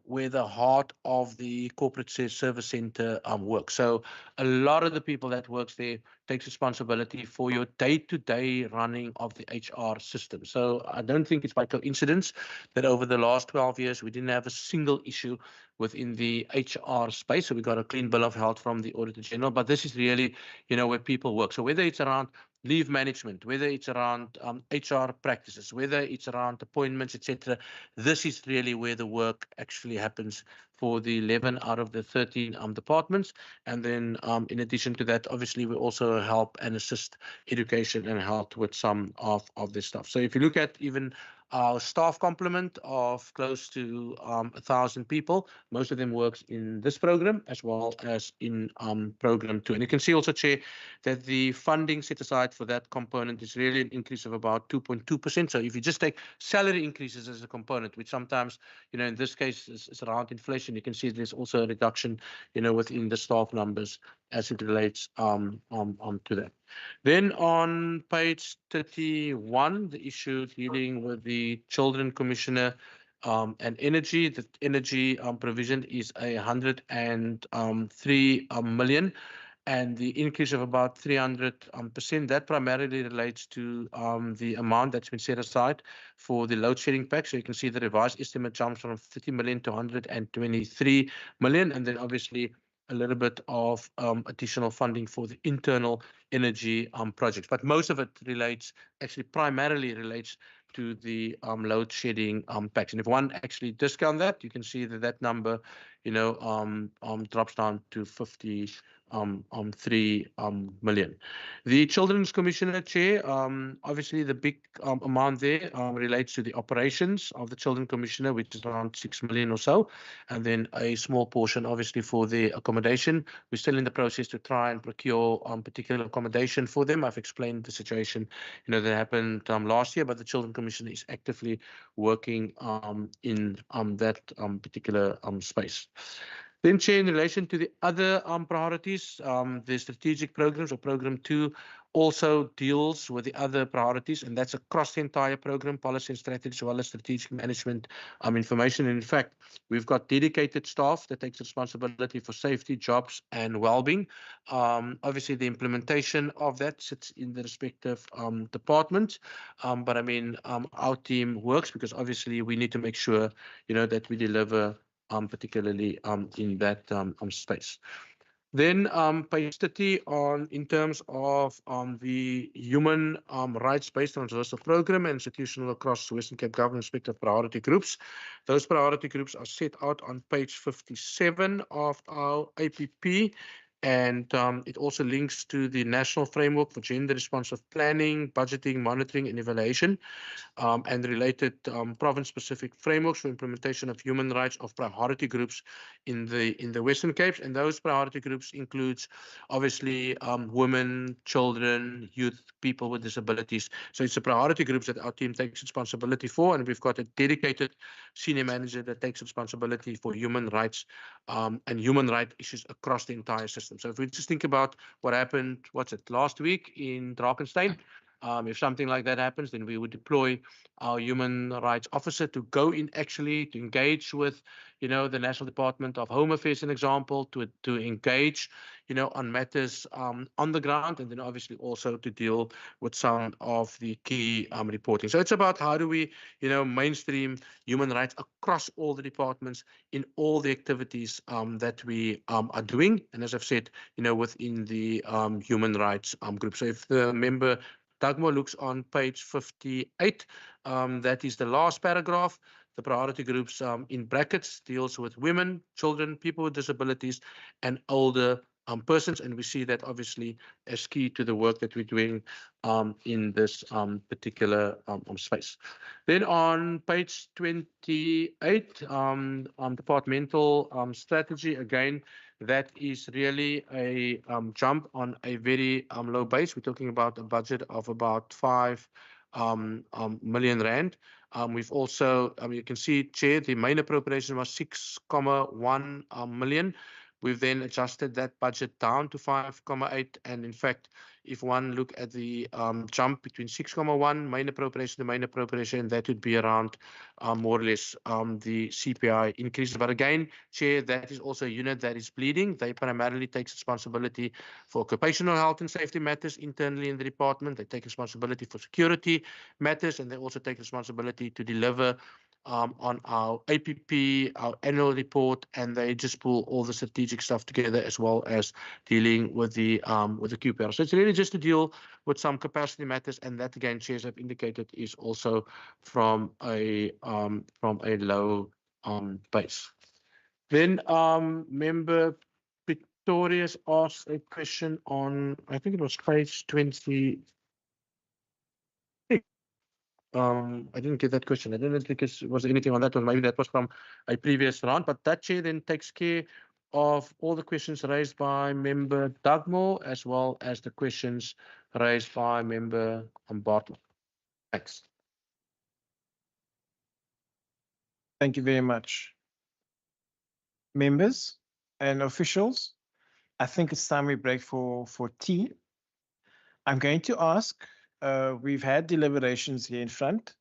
where the heart of the corporate service center works. So a lot of the people that works there takes responsibility for your day-to-day running of the HR system. So I don't think it's by coincidence that over the last 12 years, we didn't have a single issue within the HR space. So we got a clean bill of health from the Auditor General, but this is really, where people work. So whether it's around leave management, whether it's around HR practices, whether it's around appointments, etc., this is really where the work actually happens for the 11 out of the 13 departments. And then in addition to that, obviously, we also help and assist education and health with some of this stuff. So if you look at even our staff complement of close to 1,000 people, most of them works in this program as well as in program 2. And you can see also, Chair, that the funding set aside for that component is really an increase of about 2.2%. So if you just take salary increases as a component, which sometimes, in this case is around inflation, you can see there's also a reduction, within the staff numbers as it relates to that. Then on page 31, the issue dealing with the Children Commissioner and energy. The energy provision is 103 million, and the increase of about 300%. That primarily relates to the amount that's been set aside for the load shedding pack. So you can see the revised estimate jumps from 30 million to 123 million, and then obviously a little bit of additional funding for the internal energy projects. But most of it primarily relates to the load shedding packs. And if one actually discount that, you can see that number, drops down to 53 million. The Children's Commissioner, Chair, obviously the big amount there relates to the operations of the Children Commissioner, which is around 6 million or so, and then a small portion obviously for the accommodation. We're still in the process to try and procure particular accommodation for them. I've explained the situation that happened last year, but the Children Commissioner is actively working in that particular space. Then, Chair, in relation to the other priorities, the strategic programs or program 2 also deals with the other priorities, and that's across the entire program, policy and strategy, as well as strategic management information. And in fact, we've got dedicated staff that takes responsibility for safety, jobs, and well-being. Obviously, the implementation of that sits in the respective departments. But I mean, our team works because obviously we need to make sure, that we deliver particularly in that space. Then page 30 in terms of the human rights-based transversal program and institutional across Western Cape government respective priority groups. Those priority groups are set out on page 57 of our APP. And it also links to the National Framework for Gender Responsive Planning, Budgeting, Monitoring, and Evaluation, and related province-specific frameworks for implementation of human rights of priority groups in the Western Cape. And those priority groups includes obviously women, children, youth, people with disabilities. So it's the priority groups that our team takes responsibility for, and we've got a dedicated senior manager that takes responsibility for human rights and human rights issues across the entire system. So if we just think about what happened, last week in Drakensberg, if something like that happens, then we would deploy our human rights officer to go in actually to engage with, the National Department of Home Affairs, an example, to engage, on matters on the ground, and then obviously also to deal with some of the key reporting. So it's about how do we, mainstream human rights across all the departments in all the activities that we are doing. And as I've said, within the human rights group. So if the member Dagmar looks on page 58, that is the last paragraph. The priority groups in brackets deals with women, children, people with disabilities, and older persons. And we see that obviously as key to the work that we're doing in this particular space. Then on page 28, departmental strategy, again, that is really a jump on a very low base. We're talking about a budget of about 5 million rand. We've also, you can see, Chair, the main appropriation was 6.1 million. We've then adjusted that budget down to 5.8. And in fact, if one look at the jump between 6.1 main appropriation to main appropriation, that would be around more or less the CPI increase. But again, Chair, that is also a unit that is bleeding. They primarily take responsibility for occupational health and safety matters internally in the department. They take responsibility for security matters, and they also take responsibility to deliver on our APP, our annual report, and they just pull all the strategic stuff together as well as dealing with the QPR. So it's really just to deal with some capacity matters, and that again, chairs have indicated, is also from a low base. Then member Pretorius asked a question on, I think it was page 20. I didn't get that question. I didn't think it was anything on that one. Maybe that was from a previous round, but that chair then takes care of all the questions raised by member Dagmar, as well as the questions raised by member Bartlett. Thanks.
Thank you very much. Members and officials, I think it's time we break for tea. I'm going to ask, we've had deliberations here in front.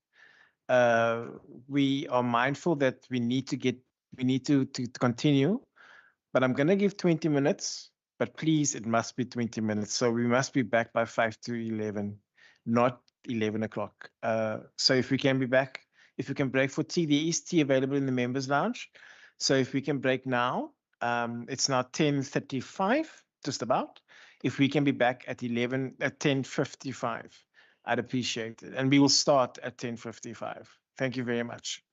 We are mindful that we need to continue, but I'm going to give 20 minutes, but please, it must be 20 minutes. So we must be back by 5 to 11, not 11 o'clock. So if we can be back, if we can break for tea, there is tea available in the members lounge. So if we can break now, it's now 10:35, just about. If we can be back at 10:55, I'd appreciate it. And we will start at 10:55. Thank you very much.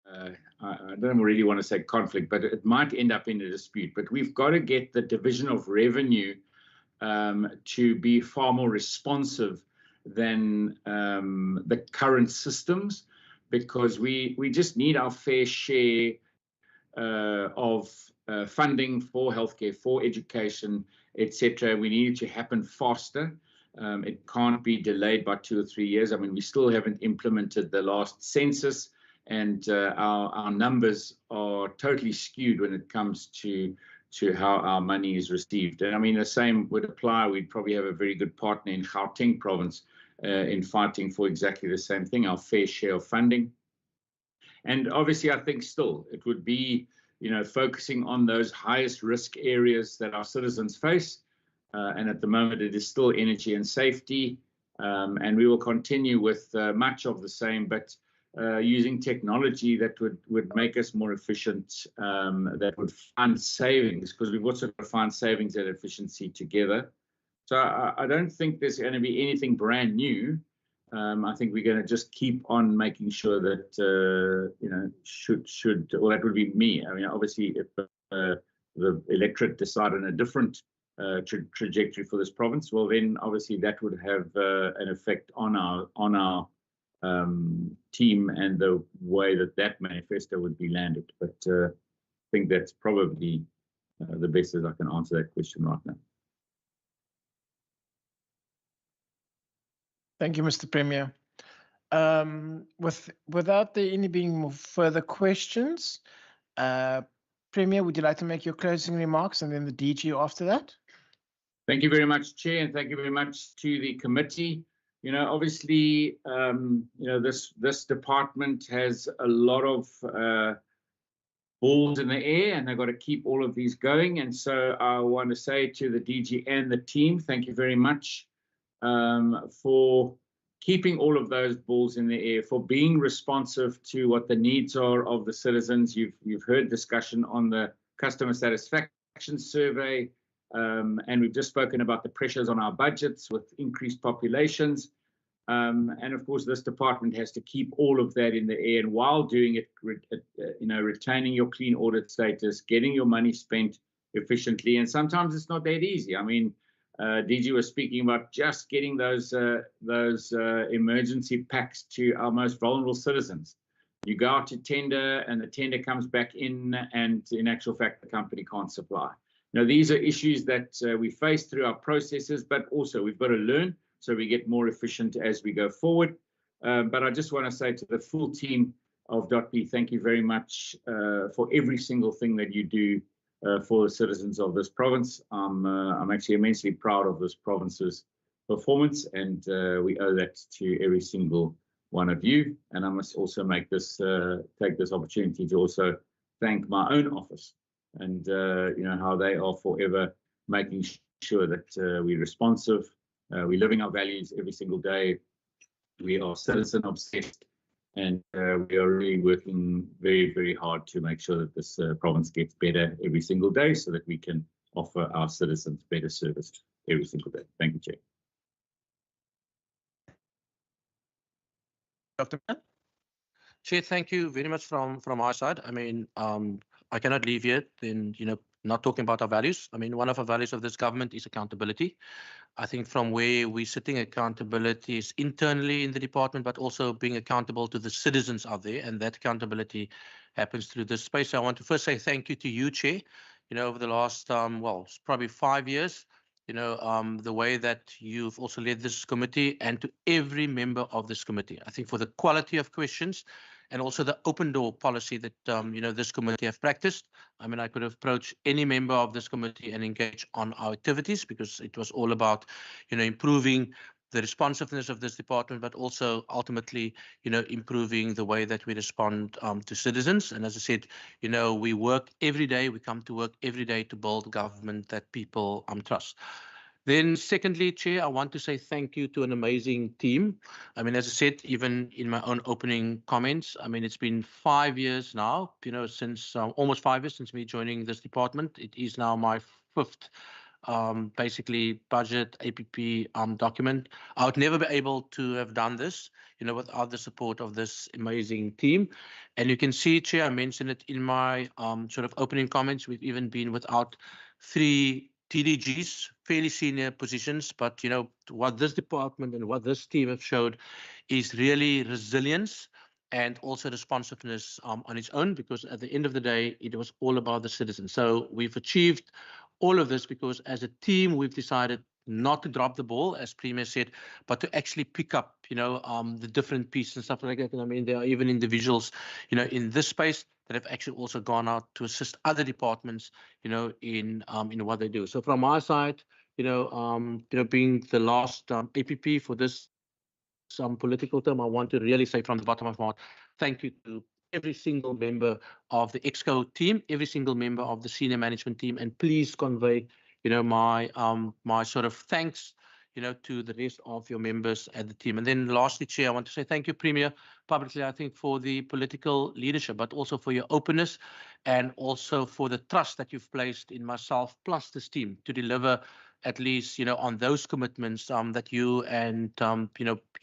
I don't really want to say conflict, but it might end up in a dispute. But we've got to get the division of revenue to be far more responsive than the current systems, because we just need our fair share of funding for healthcare, for education, etc. We need it to happen faster. It can't be delayed by 2 or 3 years. I mean, we still haven't implemented the last census, and our numbers are totally skewed when it comes to how our money is received. And I mean, the same would apply. We'd probably have a very good partner in Gauteng province in fighting for exactly the same thing, our fair share of funding. And obviously, I think still it would be, focusing on those highest risk areas that our citizens face. And at the moment, it is still energy and safety. And we will continue with much of the same, but using technology that would make us more efficient, that would fund savings, because we've also got to find savings and efficiency together. So I don't think there's going to be anything brand new. I think we're going to just keep on making sure that, well, that would be me. I mean, obviously, if the electorate decide on a different trajectory for this province, well, then obviously that would have an effect on our team and the way that manifesto would be landed. But I think that's probably the best as I can answer that question right now.
Thank you, Mr. Premier. Without there any being more further questions, Premier, would you like to make your closing remarks and then the DG after that?
Thank you very much, Chair, and thank you very much to the committee. Obviously, this department has a lot of balls in the air, and they've got to keep all of these going. And so I want to say to the DG and the team, thank you very much for keeping all of those balls in the air, for being responsive to what the needs are of the citizens. You've heard discussion on the customer satisfaction survey, and we've just spoken about the pressures on our budgets with increased populations. And of course, this department has to keep all of that in the air, and while doing it, retaining your clean audit status, getting your money spent efficiently. And sometimes it's not that easy. I mean, DG was speaking about just getting those emergency packs to our most vulnerable citizens. You go out to tender, and the tender comes back in, and in actual fact, the company can't supply. Now, these are issues that we face through our processes, but also we've got to learn so we get more efficient as we go forward. But I just want to say to the full team of .P, thank you very much for every single thing that you do for the citizens of this province. I'm actually immensely proud of this province's performance, and we owe that to every single one of you. And I must also take this opportunity to also thank my own office, and how they are forever making sure that we're responsive, we're living our values every single day, we are citizen obsessed, and we are really working very, very hard to make sure that this province gets better every single day, so that we can offer our citizens better service every single day. Thank you, Chair.
Dr. Mann?
Chair, thank you very much from our side. I mean, I cannot leave here then, not talking about our values. I mean, one of our values of this government is accountability. I think from where we're sitting, accountability is internally in the department, but also being accountable to the citizens out there, and that accountability happens through this space. So I want to first say thank you to you, Chair. Over the last, it's probably 5 years, the way that you've also led this committee, and to every member of this committee. I think for the quality of questions and also the open door policy that, this committee have practiced. I mean, I could approach any member of this committee and engage on our activities, because it was all about, improving the responsiveness of this department, but also ultimately, improving the way that we respond to citizens. And as I said, we work every day, we come to work every day to build government that people trust. Then secondly, Chair, I want to say thank you to an amazing team. I mean, as I said, even in my own opening comments, I mean, it's been 5 years now, since almost 5 years since me joining this department. It is now my 5th basically budget APP document. I would never be able to have done this, without the support of this amazing team. And you can see, Chair, I mentioned it in my sort of opening comments. We've even been without 3 TDGs, fairly senior positions, but what this department and what this team have showed is really resilience and also responsiveness on its own, because at the end of the day, it was all about the citizens. So we've achieved all of this because as a team, we've decided not to drop the ball, as Premier said, but to actually pick up, the different pieces and stuff like that. And I mean, there are even individuals, in this space that have actually also gone out to assist other departments, in what they do. So from my side, being the last APP for this political term, I want to really say from the bottom of my heart, thank you to every single member of the ExCo team, every single member of the senior management team, and please convey, my my sort of thanks, to the rest of your members at the team. And then lastly, Chair, I want to say thank you, Premier, publicly, I think, for the political leadership, but also for your openness and also for the trust that you've placed in myself plus this team to deliver at least, on those commitments that you and,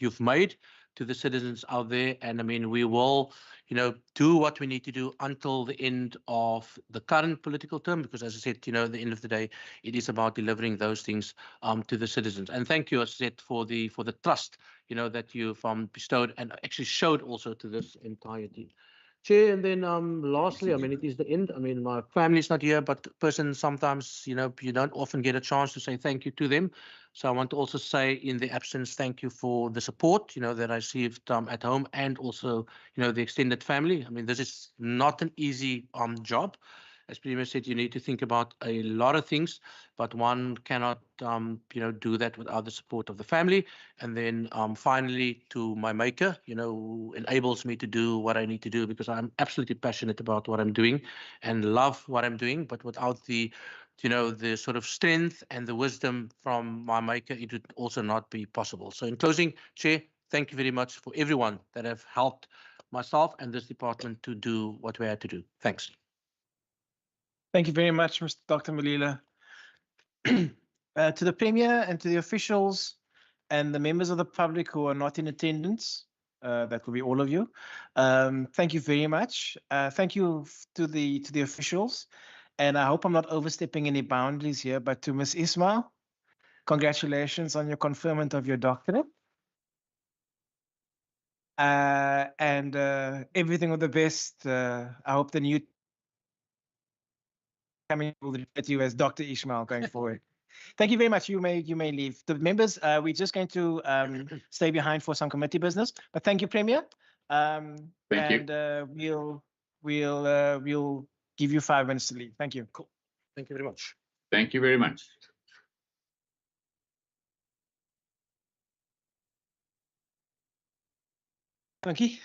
you've made to the citizens out there. And I mean, we will, do what we need to do until the end of the current political term, because as I said, at the end of the day, it is about delivering those things to the citizens. And thank you, as I said, for the trust, that you've bestowed and actually showed also to this entire team. Chair, and then lastly, I mean, it is the end. I mean, my family's not here, but person sometimes, you don't often get a chance to say thank you to them. So I want to also say in the absence, thank you for the support, that I received at home and also, the extended family. I mean, this is not an easy job. As Premier said, you need to think about a lot of things, but one cannot, do that without the support of the family. And then finally, to my maker, who enables me to do what I need to do, because I'm absolutely passionate about what I'm doing and love what I'm doing. But without the, the sort of strength and the wisdom from my maker, it would also not be possible. So in closing, Chair, thank you very much for everyone that have helped myself and this department to do what we had to do. Thanks.
Thank you very much, Mr. Dr. Malila. To the Premier and to the officials and the members of the public who are not in attendance, that will be all of you. Thank you very much. Thank you to the officials, and I hope I'm not overstepping any boundaries here. But to Ms. Ismail, congratulations on your conferment of your doctorate, and everything of the best. I hope the new coming will refer to you as Dr. Ismail going forward. Thank you very much. You may leave. The members, we're just going to stay behind for some committee business. But thank you, Premier.
Thank
you. We'll give you 5 minutes to leave. Thank you.
Cool. Thank you very much.
Thank you very much.
Thank you.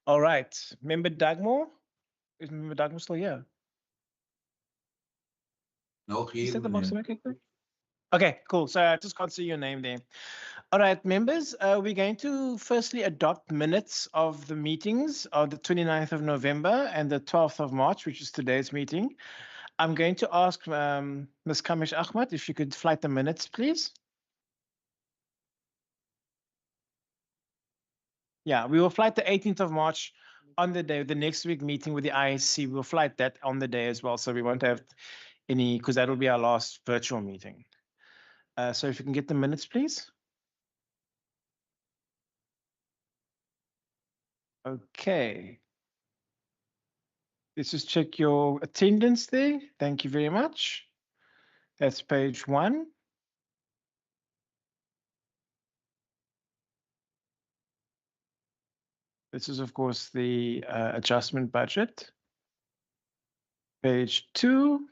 All right. Member Dagmore? Is Member Dagmore still here?
No,
Is that the box? Okay, cool. So I just can't see your name there. All right, members, we're going to firstly adopt minutes of the meetings of the 29th of November and the 12th of March, which is today's meeting. I'm going to ask Ms. Kamish Ahmad if you could flight the minutes, please. Yeah, we will flight the 18th of March on the day of the next week meeting with the ISC. We'll flight that on the day as well. So we won't have any, because that'll be our last virtual meeting. So if you can get the minutes, please. Okay. Let's just check your attendance there. Thank you very much. That's page 1. This is, of course, the adjustment budget. Page 2.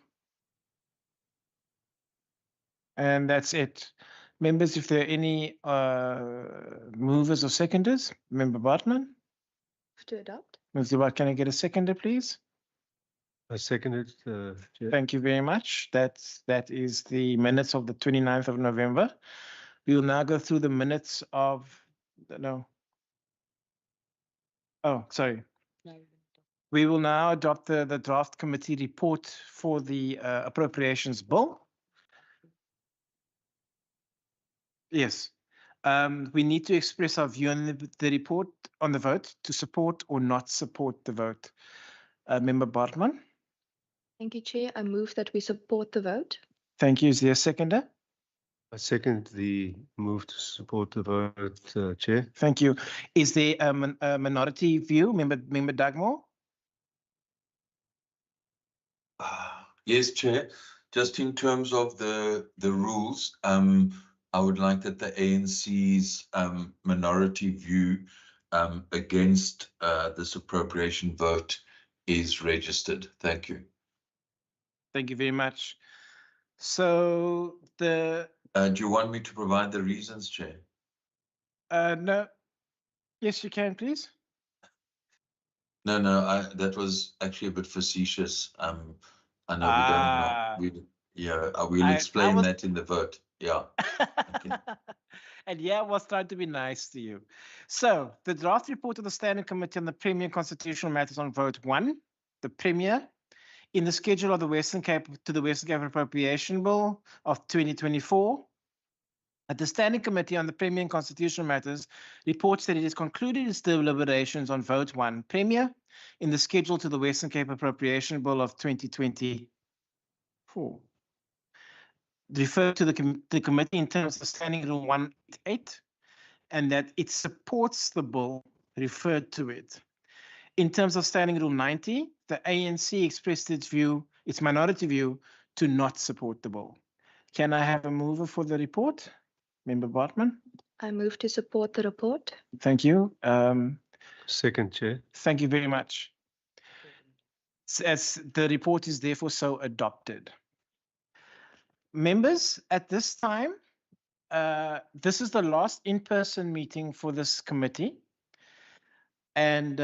And that's it. Members, if there are any movers or seconders, Member Bartman.
To adopt.
Mr. Bart, can I get a seconder, please?
I second it, Chair.
Thank you very much. That is the minutes of the 29th of November. We will now go through the minutes of, no. Oh, sorry. We will now adopt the draft committee report for the appropriations bill. Yes. We need to express our view on the report, on the vote, to support or not support the vote. Member Bartman.
Thank you, Chair. I move that we support the vote.
Thank you. Is there a seconder?
I second the move to support the vote, Chair.
Thank you. Is there a minority view, Member Dugmore?
Yes, Chair. Just in terms of the rules, I would like that the ANC's minority view against this appropriation vote is registered. Thank you.
Thank you very much. So the...
Do you want me to provide the reasons, Chair?
No. Yes, you can, please.
No, that was actually a bit facetious. I know we'll explain that in the vote. Yeah. Okay.
And yeah, I was trying to be nice to you. So the draft report of the Standing Committee on the Premier Constitutional Matters on vote 1, the Premier, in the schedule of the Western Cape to the Western Cape Appropriation Bill of 2024. At the Standing Committee on the Premier and Constitutional Matters reports that it has concluded its deliberations on vote 1, Premier, in the schedule to the Western Cape Appropriation Bill of 2024. Refer to the committee in terms of Standing Rule 188, and that it supports the bill referred to it. In terms of Standing Rule 90, the ANC expressed its minority view, to not support the bill. Can I have a mover for the report? Member Bartman.
I move to support the report.
Thank you.
Second, Chair.
Thank you very much. As the report is therefore so adopted. Members, at this time, this is the last in-person meeting for this committee. And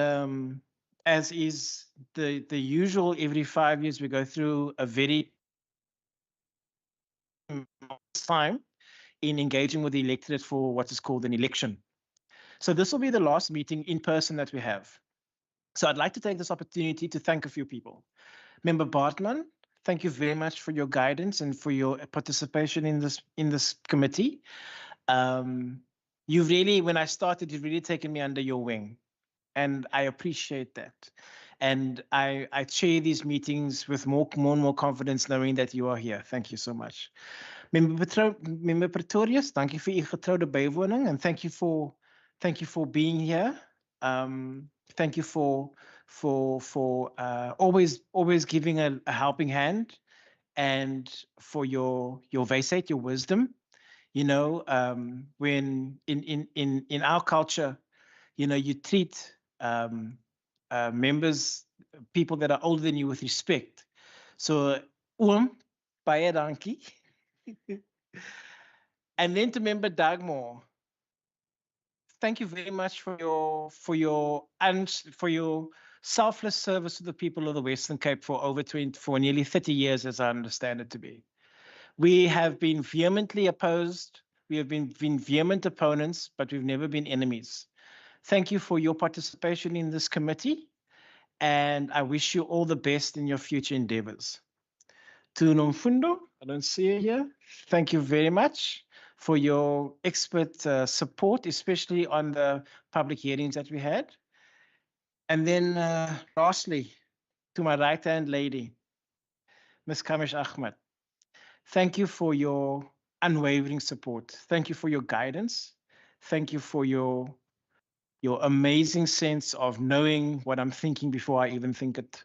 as is the usual, every 5 years we go through a very time in engaging with the electorate for what is called an election. So this will be the last meeting in person that we have. So I'd like to take this opportunity to thank a few people. Member Bartman, thank you very much for your guidance and for your participation in this committee. You've really, when I started, you've really taken me under your wing, and I appreciate that. And I chair these meetings with more and more confidence, knowing that you are here. Thank you so much. Member Pretorius, dankie vir u getroude bywoning, and thank you for being here. Thank you for always giving a helping hand, and for your wysheid, your wisdom. You know, when in our culture, you know, you treat members, people that are older than you, with respect. So, baie dankie. And then to Member Dugmore, thank you very much for your selfless service to the people of the Western Cape for nearly 30 years, as I understand it to be. We have been vehemently opposed. We have been vehement opponents, but we've never been enemies. Thank you for your participation in this committee, and I wish you all the best in your future endeavors. To Nomfundo, I don't see you here. Thank you very much for your expert support, especially on the public hearings that we had. And then lastly, to my right-hand lady, Ms. Kamish Ahmed, thank you for your unwavering support. Thank you for your guidance. Thank you for your amazing sense of knowing what I'm thinking before I even think it.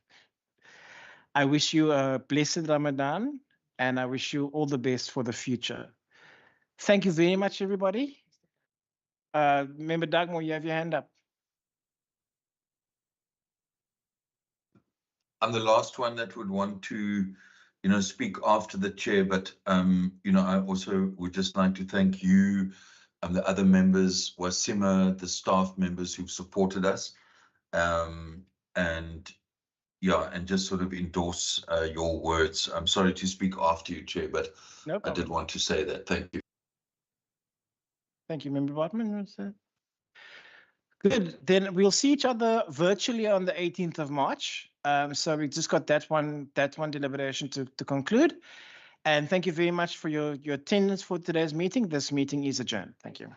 I wish you a blessed Ramadan, and I wish you all the best for the future. Thank you very much, everybody. Member Dagmar, you have your hand up.
I'm the last one that would want to, speak after the chair, but, I also would just like to thank you, the other members, Wasima, the staff members who've supported us, and just sort of endorse your words. I'm sorry to speak after you, Chair, but
No
I did want to say that. Thank you.
Thank you, Member Bartman. Good. Then we'll see each other virtually on the 18th of March. So we just got that one deliberation to conclude. And thank you very much for your attendance for today's meeting. This meeting is adjourned. Thank you.